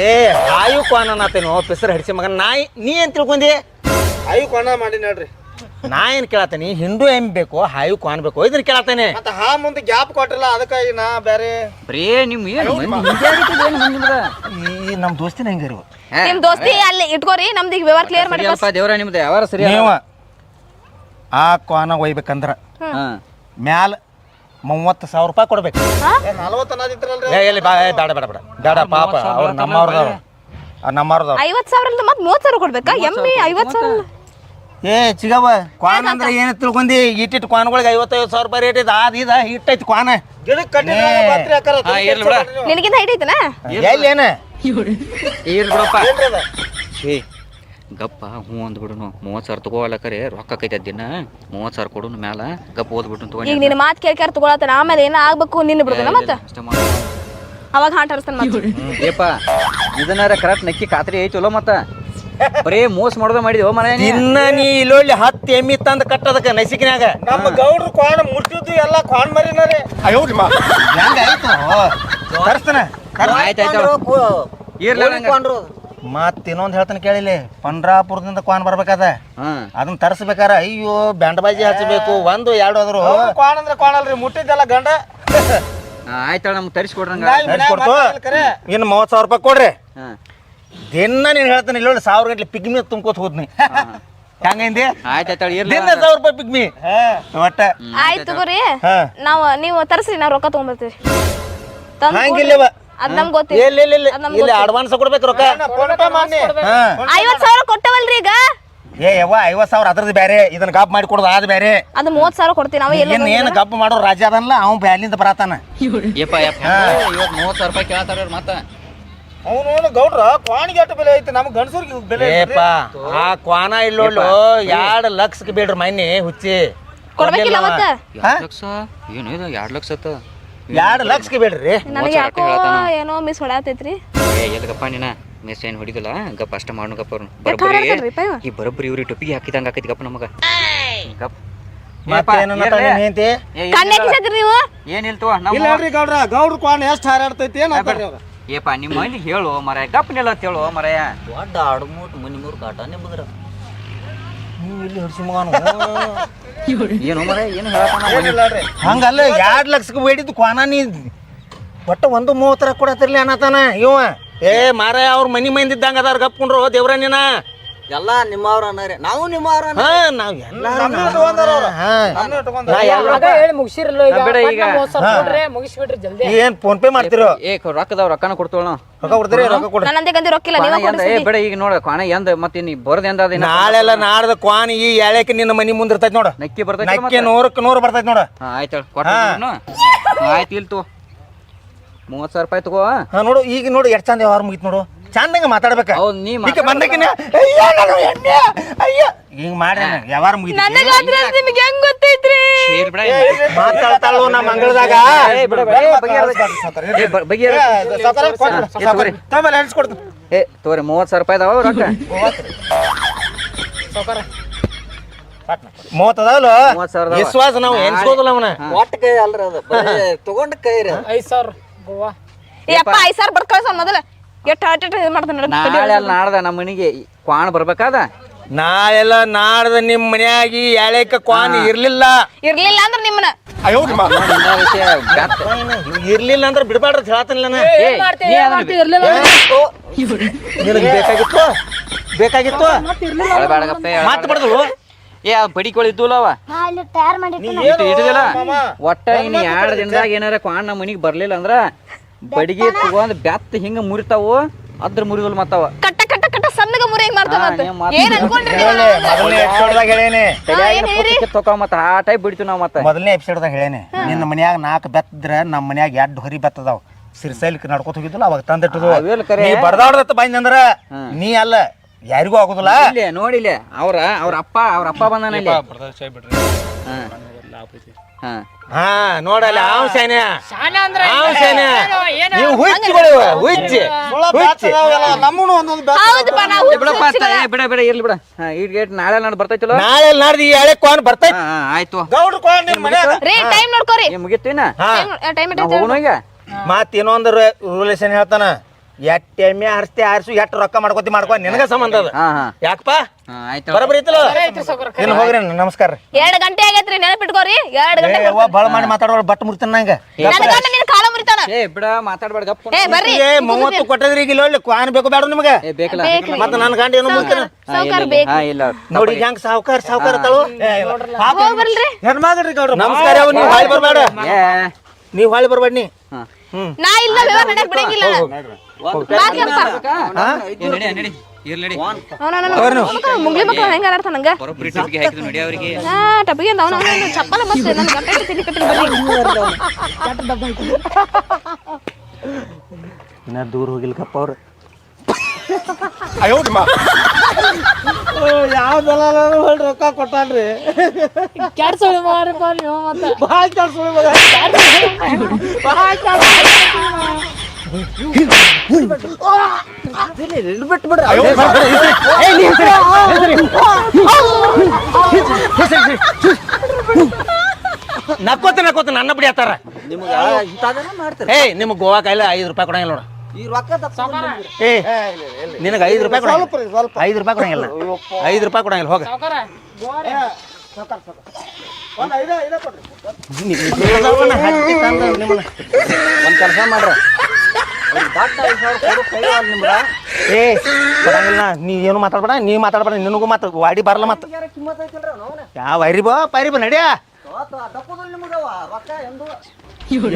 ಏ ಹಾಯು ಕ್ವಾನತೇನೋ ಪೆಸರ್ ಹಡಿಸಿ ಮಗನ ನೀ ಏನ್ ತಿಳ್ಕೊಂಡಿ ಅಯ್ಯೋ ಕೋಣ ಮಾಡಿ ನೋಡ್ರಿ ನಾ ಏನ್ ಕೇಳತ್ತೇನಿ ಹಿಂಡು ಎಮ್ಮಿ ಬೇಕೋ ಹಾಯು ಕ್ವಾನ್ ಬೇಕೋ ಇದನ್ನ ಕೇಳತ್ತೇನೆ ಮತ್ತೆ ಹಾ ಮುಂದೆ ಗ್ಯಾಪ್ ಕೊಟ್ಟಿಲ್ಲ ಅದಕ್ಕಾಗಿ ನಾ ಬೇರೆ ಬರೇ ನಿಮ್ ಏನು ಹಿಂಗೆ ಆಗಿತ್ತು ಏನು ನಿಮ್ದ ಈ ನಮ್ಮ ದೋಸ್ತಿನ ಹೆಂಗಿರು ನಿಮ್ ದೋಸ್ತಿ ಅಲ್ಲಿ ಇಟ್ಕೋರಿ ನಮ್ದು ಈಗ ವ್ಯವಹಾರ ಕ್ಲಿಯರ್ ಮಾಡಿ ಅಲ್ಪ ದೇವ್ರ ನಿಮ್ದು ಯಾವಾರ ಸರಿ ನೀವು ಆ ಕ್ವಾನ ಒಯ್ಬೇಕಂದ್ರ ಮ್ಯಾಲ 30,000 ರೂಪಾಯಿ ಕೊಡ್ಬೇಕು 40 ಅನ್ನೋದಿತ್ರಲ್ರಿ ಎಲ್ಲಿ ಬಾ ಬೇಡ ಬೇಡ ಬೇಡ ಬೇಡ ಪಾಪ ಅವ್ರು ನಮ್ಮವ್ರದವ್ರು ನಮ್ಮವ್ರದವ್ರು 50,000 ಮತ್ತೆ 30,000 ಕೊಡ್ಬೇಕಾ ಎಮ್ಮಿ 50,000 ಏ ಚಿಗವ್ವ ಕ್ವಾನ್ ಅಂದ್ರೆ ಏನು ತಿಳ್ಕೊಂಡಿ ಇಟ್ಟಿಟ್ಟು ಕ್ವಾನ್ಗಳಿಗೆ 55,000 ರೂಪಾಯಿ ರೇಟ್ ಇದೆ ಅದು ಇದು ಇಟ್ಟೈತಿ ಕ್ವಾನ ಗಿಡಕ್ಕೆ ಕಟ್ಟಿ ಬರ್ತೀರಿ ಅಕ್ಕಾರ ನಿನಗಿಂತ ಹೈಟ್ ಐತನ ಎಲ್ಲಿ ಏನು ಇರ್ ಬಿಡಪ್ಪ ಏ ಗಪ್ಪ ಹ್ಞೂ ಅಂದ್ಬಿಡುನು 30,000 ತಗೋಲಕ್ಕರೆ ರೊಕ್ಕ ಆಕೈತೆ ದಿನ 30,000 ಕೊಡುನು ಮ್ಯಾಲ ಗಪ್ಪ ಓದ್ಬಿಟ್ಟು ಈಗ ತಗೊಂಡು ನಿನ್ನ ಮಾತು ಕೇಳ್ಕ್ಯಾರ ತಗೊಳತ್ತಾನ ಆಮೇಲೆ ಏನ ಆಗ್ಬೇಕು ನಿನ್ನ ಬಿಡ್ತಾನ ಮತ್ತ ಅಷ್ಟೇ ಮಾಡು ಅವಾಗ ಹಾಂಟ್ ಹರಿಸ್ತಾನ ಮತ್ತೆ ಏಪ ಇದನ್ನಾರ ಕರೆಕ್ಟ್ ನಕ್ಕಿ ಖಾತ್ರಿ ಐತಲ್ಲ ಮತ್ತ ಬರೀ ಮೋಸ ಮಾಡೋದ ಮಾಡಿದ್ಯೋ ಮನೆ ಇನ್ನ ನೀ ಇಲ್ಲೊಳ್ಳಿ 10 ಎಮ್ಮಿ ತಂದು ಕಟ್ಟದಕ್ಕ ನಸಿಕಿನ್ಯಾಗ ನಮ್ಮ ಗೌಡ್ರು ಕ್ವಾಣ ಮುಟ್ಟಿದ್ದು ಎಲ್ಲ ಕ್ವಾಣ ಮರಿನರಿ ಹೆಂಗಾಯ್ತು ತರಿಸ್ತಾನ ಮತ್ ಇನ್ನೊಂದ್ ಹೇಳ್ತಾನೆ ಕೇಳಿಲಿ ಪಂಡ್ರಾಪುರದಿಂದ ಕ್ವಾನ್ ಬರ್ಬೇಕಾದ ಅದನ್ನ ತರಿಸ್ಬೇಕಾರ ಅಯ್ಯೋ ಬ್ಯಾಂಡ್ ಬಾಜಿ ಹಚ್ಚಬೇಕು 1 2 ಆದ್ರು ಕ್ವಾಣ ಅಂದ್ರೆ ಕ್ವಾಣ ಅಲ್ರಿ ಮುಟ್ಟಿದ್ದೆಲ್ಲ ಗಂಡ ಆಯ್ತಾಳ ನಮ್ಗೆ ತರಿಸ್ಕೊಡ್ರಂಗ ಕೊಡ್ತು ಇನ್ನು 30,000 ರೂಪಾಯಿ ಕೊಡ್ರಿ ದಿನ ನೀನ್ ಹೇಳ್ತಾನೆ ಇಲ್ಲೊಳ್ಳಿ 1,000 ಗಂಟ್ಲೆ ಪಿಗ್ಮಿ ತುಂಬ್ಕೋತ ಹೋದ್ನಿ ಹೆಂಗೈಂದಿ ಆಯ್ತಾಯ್ತಾಳ ಇರ್ಲಿ ದಿನ 1,000 ರೂಪಾಯಿ ಪಿಗ್ಮಿ ಒಟ್ಟ ಆಯ್ತು ತಗೋರಿ ಹಾ. ನೀವು ತರಿಸ್ರಿ ನಾವ್ ರೊಕ್ಕ ತಗೊಂಡ್ಬರ್ತೀವಿ ಹಂಗಿಲ್ಲವ ಅದ್ ನಮ್ಗ್ ಗೊತ್ತಿಲ್ಲ ಇಲ್ಲಿ ಅಡ್ವಾನ್ಸ್ ಕೊಡ್ಬೇಕು ರೊಕ್ಕ ಫೋನ್ ಪೇ ಮಾಡಿ 50,000 ಕೊಟ್ಟವಲ್ರಿ ಈಗ ಏ ಯವ್ವ 50,000 ಅದ್ರದ್ದು ಬೇರೆ ಇದನ್ನ ಗಪ್ ಮಾಡಿ ಕೊಡೋದು ಅದು ಬೇರೆ ಅದು 30,000 ಕೊಡ್ತೀವಿ ನಾವು ಎಲ್ಲ ಏನು ಗಪ್ ಮಾಡೋ ರಾಜ ಅದನ್ಲ ಅವ್ ಬ್ಯಾಲಿಂದ ಬರತಾನ ಯಪ್ಪ ಯಪ್ಪ ಇವತ್ತು 30,000 ರೂಪಾಯಿ ಕೇಳತ್ತಾರ ಮತ್ತ ಅವನು ಗೌಡ್ರ ಕ್ವಾಣಿಗೆ ಎಷ್ಟು ಬೆಲೆ ಐತಿ ನಮ್ಗೆ ಗಂಡಸೂರಿಗೆ ಬೆಲೆ ಏಪ ಆ ಕ್ವಾನ ಇಲ್ಲೊಳ್ಳು 2 ಲಕ್ಷಕ್ಕೆ ಬೇಡ್ರಿ ಮನ್ನಿ ಹುಚ್ಚಿ ಕೊಡ್ಬೇಕಿಲ್ಲ ಮತ್ತ 2 ಲಕ್ಷ ಏನು ಇದು 2 ಲಕ್ಷ ಅತ್ತ 2 ಲಕ್ಷಕ್ಕೆ ಬೇಡ್ರಿ ನನಗೆ ಯಾಕೋ ಏನೋ ಮಿಸ್ ಹೊಡ್ಯಾತೈತ್ರಿ ಏ ಎಲ್ಗಪ್ಪ ನೀನ ಮೆಸ್ ಏನು ಹೊಡಿದಿಲ್ಲ ಗಪ್ಪ ಅಷ್ಟ ಮಾಡೋಣ ಗಪ್ಪ ಅವ್ರು ಬರೋಬ್ಬರಿ ಈ ಬರೋಬ್ಬರಿ ಇವ್ರಿಗೆ ಟೊಪ್ಪಿಗೆ ಹಾಕಿದಂಗ ಆಕೈತಿ ಗಪ್ಪ ನಮಗ ಗಪ್ ಮತ್ತೇನಂತಿ ಕಣ್ಣೆ ಕಿಸತ್ರಿ ನೀವು ಏನಿಲ್ತವ ಇಲ್ಲ ಹೇಳ್ರಿ ಗೌಡ್ರ ಗೌಡ್ರ ಕ್ವಾಣ ಎಷ್ಟು ಹಾರಾಡ್ತೈತಿ ಏನ್ ಅಂತಾರ್ರಿ ಅವ್ರು ಏಪ ನಿಮ್ಮ ಮಂದಿ ಹೇಳು ಮರ ಗಪ್ಪನೆಲ್ಲ ಅಂತ ಹೇಳು ಮರಯ ದೊಡ್ಡ ಆಡ್ಮೂಟ್ ಮನಿಮೂರು ಕಾಟ ನಿಮ್ಮದ್ರ ನೀವು ಇಲ್ಲಿ ಹಿಡ್ಸಿ ಮಗನು ಏನು ಮರ ಏನು ಹೇಳತ್ತಾನ ಏನಿಲ್ಲ ಹೇಳ್ರಿ ಹಂಗಲ್ಲ 2 ಲಕ್ಷಕ್ಕೆ ಬೇಡಿದ್ದು ಕ್ವಾನ ನೀ ಒಟ್ಟ 1.30 ಕೊಡತ್ತಿರ್ಲಿ ಅನ್ನತಾನ ಇವ ಏ ಮಾರ ಅವ್ರ ಮನಿ ಮಂದಿದ್ದಂಗ ಅದಾರ ಗಪ್ಕೊಂಡ್ರು ದೇವ್ರ ನೀನ ಎಲ್ಲ ನಿಮ್ಮವ್ರ ಅನ್ನರಿ ನಾವು ನಿಮ್ಮವ್ರ ಹಾ ನಾವ್ ಎಲ್ಲಾರು ಹೇಳಿ ಮುಗಿಸಿರಲ್ಲ ಬಿಡ ಈಗ. ಮುಗಿಸ್ಬಿಡ್ರಿ ಜಲ್ದಿ ಏನ್ ಫೋನ್ ಪೇ ಮಾಡ್ತಿರೋ ಏ ರೊಕ್ಕದವ್ ರೊಕ್ಕನ ಕೊಡ್ತೇವಳ ರೊಕ್ಕ ಕೊಡ್ತೀರಿ ರೊಕ್ಕ ಕೊಡ್ರಿ ನನ್ನಂತೆ ಗಂದಿ ರೊಕ್ಕಿಲ್ಲ ನೀವ ಎಂದ ಏ ಬೇಡ ಈಗ ನೋಡ ಕಾಣ ಎಂದ ಮತ್ತೆ ನೀ ಬರದ ಎಂದ ಅದೇನ ನಾಳೆಲ್ಲ ನಾಡ್ದ ಕ್ವಾನ್ ಈ ಎಳೆಕ್ಕೆ ನಿನ್ನ ಮನಿ ಮುಂದೆ ಇರ್ತೈತಿ ನೋಡ ನಕ್ಕಿ ಬರ್ತೈತಿ ನಕ್ಕೆ 100ಕ್ಕೆ 100 ಬರ್ತೈತಿ ನೋಡ ಆಯ್ತು ಕೊಟ್ಟು ಆಯ್ತು ಇಲ್ತು 30,000 ರೂಪಾಯಿ ತಗೋ ಹಾ ನೋಡು ಈಗ ನೋಡು ಎಷ್ಟು ಚಂದ ವ್ಯವಹಾರ ಮುಗಿತ್ ನೋಡು ಚಂದಂಗ ಮಾತಾಡ್ಬೇಕ ಹೌದು ನೀ ಈಗ ಬಂದಕಿನ ಅಯ್ಯ ಹಿಂಗ್ ಮಾಡಿ ವ್ಯವಹಾರ ಮುಗಿತ ನಿಮ್ಗೆ ಹೆಂಗ್ ಗೊತ್ತೈತ್ರಿ ಶೇರ್ ಬಿಡ ಮಾತಾಡ್ತಾಳು ನಮ್ಮ ಮಂಗಳದಾಗ ಏ ಬಿಡ ಬಿಡ ಏ ಬಗೆಹರ ಏ ತೋರಿ 30,000 ರೂಪಾಯಿ ಅದಾವ ರೊಕ್ಕ 30 ಅದಾವಲ್ಲ 30,000 ವಿಶ್ವಾಸ ನಾವು ಎನ್ಸ್ಕೋದಿಲ್ಲ ಅವನ ಒಟ್ಟ ಕೈ ಅಲ್ರಿ ಅದು ತಗೊಂಡ ಕೈ ರೀ 5,000 ಗೋವಾ ಯಪ್ಪ 5,000 ಬರ್ತ ಕಳ್ಸ ಮೊದಲ ಎಷ್ಟು ಹರ್ಟ್ ಇದು ಮಾಡ್ತಾನೆ ನಾಳೆ ಅಲ್ಲ ನಾಡ್ದ ನಮ್ಮ ಮನಿಗೆ ಕ್ವಾಣ ಬರ್ಬೇಕಾದ ನಾಳೆಲ್ಲ ನಾಡ್ದ ನಿಮ್ ಮನ್ಯಾಗಿ ಎಳೆಕ ಕ್ವಾನ್ ಇರ್ಲಿಲ್ಲ ಇರ್ಲಿಲ್ಲ ಅಂದ್ರೆ ನಿಮ್ಮನ್ನ ಇರ್ಲಿಲ್ಲ ಅಂದ್ರೆ ಬಿಡ್ಬಾರ್ದು ಹೇಳ್ತಾನಿಲ್ಲ ನಿನಗೆ ಬೇಕಾಗಿತ್ತು ಮಾತು ಬಡ್ದು ಏ ಬಡಿಕೊಳಿದ್ದುಲ್ಲ ಅವ ಇಟ್ಟಿದಿಲ್ಲ ಒಟ್ಟ ಇನ್ನು 2 ದಿನದಾಗ ಏನಾರ ಕ್ವಾಣ ನಮ್ಮ ಮನಿಗೆ ಬರ್ಲಿಲ್ಲ ಅಂದ್ರ ಬಡಿಗೆ ತಗೊಂಡ್ ಬೆತ್ತ ಹಿಂಗ ಮುರಿತಾವು ಅದ್ರ ಮುರಿದಲ್ ಮತ್ತವ ಕಟ್ಟ ಕಟ್ಟ ಕಟ್ಟ ಸಣ್ಣಗ ಮುರಿ ಹೆಂಗ್ ಮಾಡ್ತಾನ ಅಂತ ಏನ್ ಅನ್ಕೊಂಡ್ರಿ ಮೊದಲನೇ ಎಪಿಸೋಡ್ದಾಗ ಹೇಳೇನೆ ತಗೋ ಮತ್ತ ಆ ಟೈಪ್ ಬಿಡ್ತೀವಿ ನಾವ್ ಮತ್ತ ಮೊದಲನೇ ಎಪಿಸೋಡ್ದಾಗ ಹೇಳೇನೆ ನಿನ್ನ ಮನ್ಯಾಗ 4 ಬೆತ್ತಿದ್ರ ನಮ್ಮ ಮನ್ಯಾಗ 2 ಹೊರಿ ಬೆತ್ತದಾವ ಸಿರ್ಸೈಲಿಕ್ ನಡ್ಕೊತ ಹೋಗಿದ್ದಿಲ್ಲ ಅವಾಗ ತಂದಿಟ್ಟದು ನೀ ಬಡದಾಡ್ದತ್ತ ಬಂದಂದ್ರ ನೀ ಅಲ್ಲ ಯಾರಿಗೂ ಆಗುದಿಲ್ಲ ಇಲ್ಲೇ ನೋಡಿಲ್ಲ ಅವ್ರ ಅಪ್ಪ ಬಂದಾನ ಇಲ್ಲಿ ಹಾ ನೋಡಲ್ಲ ಅವ್ ಸೇನೆ ನೀವು ಹುಚ್ಚಿಗಳು ಹುಚ್ಚಿ ನಮ್ಮನು ಒಂದೊಂದು ಹೌದಪ್ಪ ನಾವು ಬಿಡಪ್ಪ ಬಿಡ ಬಿಡ ಇರ್ಲಿ ಬಿಡ ಈಟ್ ಗೇಟ್ ನಾಳೆ ನಾಡ್ ಬರ್ತೈತಿಲ್ಲ ನಾಳೆ ನಾಡ್ದು ಈ ಎಳೆ ಕ್ವಾನ್ ಬರ್ತೈತಿ ಆಯ್ತು ಗೌಡ್ರ ಕ್ವಾಣ ನಿನ್ ಮನ್ಯಾಗ ರೀ ಟೈಮ್ ನೋಡ್ಕೋರಿ ಮುಗಿತೀನ ಟೈಮ್ ಹೋಗೋಣ ಈಗ ಮತ್ ಇನ್ನೊಂದು ರೂಲೇಷನ್ ಹೇಳ್ತಾನ ಎಟ್ ಎಮ್ಮೆ ಆರಿಸಿ ಎಟ್ ರೊಕ್ಕ ಮಾಡ್ಕೊ ನಿನಗ ಸಂಬಂಧ ಅದ ಯಾಕಪ್ಪ ಆಯ್ತು ಬರಬರಿ ಐತಲ್ಲ ಇನ್ನು ಹೋಗ್ರಿ ನಮಸ್ಕಾರ 2 ಗಂಟೆ ಆಗೈತ್ರಿ ನೆನಪಿಟ್ಕೋರಿ 2 ಗಂಟೆ ಬಳ ಮಾಡಿ ಮಾತಾಡೋರು ಬಟ್ ಮುರಿತಾನ ನಂಗ ನನ್ನ ಗಂಡ ನಿನ್ನ ಕಾಲ ಮುರಿತಾನ ಏ ಬಿಡ ಮಾತಾಡ್ಬೇಡ ಗಪ್ಪ ಏ ಬರ್ರಿ 30 ಕೊಟ್ಟದ್ರಿ ಈಗ ಇಲ್ಲಿ ಕ್ವಾನ್ ಬೇಕು ಬೇಡ ನಿಮ್ಗೆ ಏ ಬೇಕಲ್ಲ ಮತ್ತ ನನ್ನ ಗಂಡ ಏನು ಮುರಿತಾನ ಸಾವ್ಕಾರ ಬೇಕು ಇಲ್ಲ ನೋಡಿ ಹೆಂಗ್ ಸಾವ್ಕಾರ ತಾಳು ಹೋಗ್ಬರ್ಲ್ರಿ ಹೆಣ್ಮಗ್ರಿ ಗೌಡ್ರ ನಮಸ್ಕಾರ ನೀವು ಹಾಳಿ ಬರ್ಬೇಡ ನೀವು ಹಾಳಿ ಬರ್ಬೇಡ ನೀ ನಾ ಇಲ್ಲ ವ್ಯವಹಾರ ನಡೆಯಕ್ ಬಿಡಂಗಿಲ್ಲ ಮುಂಗ್ಲಿ ಮಕ್ಕಳು ಹೆಂಗ ಆಡ್ತಾನ ನಂಗ ಟಪಿಗೆ ಚಪ್ಪಲ ಮತ್ತೆ ನನ್ ಗಂಟೆ ತಿಳಿ ಕಟ್ಟಿ ಇನ್ನ ದೂರ ಹೋಗಿಲ್ಕಪ್ಪ ಅವ್ರು ಯಾವ ದಲಾಲ ಹೊಳ್ಳಿ ರೊಕ್ಕ ಕೊಟ್ಟಾನ್ರಿ ಕೆಡ್ಸೋಳಿ ಮಾರಪ್ಪ ನೀವು ಮತ್ತೆ ಭಾಳ ಕೆಡ್ಸೋಳಿ ಮಗ ನಕ್ಕೋತ ನನ್ನ ಬಿಡಿ ಆತಾರ ನಿಮ್ಗೆ ಇಂಥದನ್ನ ಮಾಡ್ತೀರಿ ಏಯ್ ನಿಮ್ಗೆ ಗೋವಾ ಕಾಯಿಲೆ 5 ರೂಪಾಯಿ ಕೊಡಂಗಿಲ್ಲ ನೋಡ ಈ ರೊಕ್ಕ ಏ ನಿನಗೆ 5 ರೂಪಾಯಿ ಕೊಡಂಗಿಲ್ಲ ಸ್ವಲ್ಪ 5 ರೂಪಾಯಿ ಕೊಡಂಗಿಲ್ಲ 5 ರೂಪಾಯಿ ಕೊಡಂಗಿಲ್ಲ ಹೋಗ ಸಾವ್ಕಾರ ಒಂದು ಐದ ಕೊಡ್ರಿ ಒಂದು ಕೆಲಸ ಮಾಡ್ರಿ ದೊಡ್ಡ 5,000 ಕೊಡು ಕೈ ನಿಮ್ಗೆ ಏ ಕೊಡಂಗಿಲ್ಲ ನೀ ಏನು ಮಾತಾಡ್ಬೇಡ ನೀ ಮಾತಾಡ್ಬೇಡ ನಿನಗೂ ಮಾತು ವಾಡಿ ಬರಲ್ಲ ಮತ್ತೆ ಕಿಮ್ಮತ್ ಐತಿಲ್ರಿ ನೋವ್ನ ಯಾವ ಐರಿ ಬಾ ನಡಿಯಾ ದಪ್ಪದಲ್ಲಿ ನಿಮ್ಗವ ರೊಕ್ಕ ಎಂದು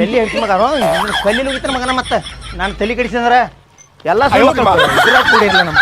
ಎಲ್ಲಿ ಹೇಳ್ತಿ ಮಗ ಕಲ್ಲಿ ಹೋಗಿತ್ತಾರ ಮಗನ ಮತ್ತೆ ನಾನು ತಲೆ ಕಡಿಸಿದ್ರೆ ಎಲ್ಲ ಕೂಡಿರ್ಲಿಲ್ಲ ನಮ್ಮ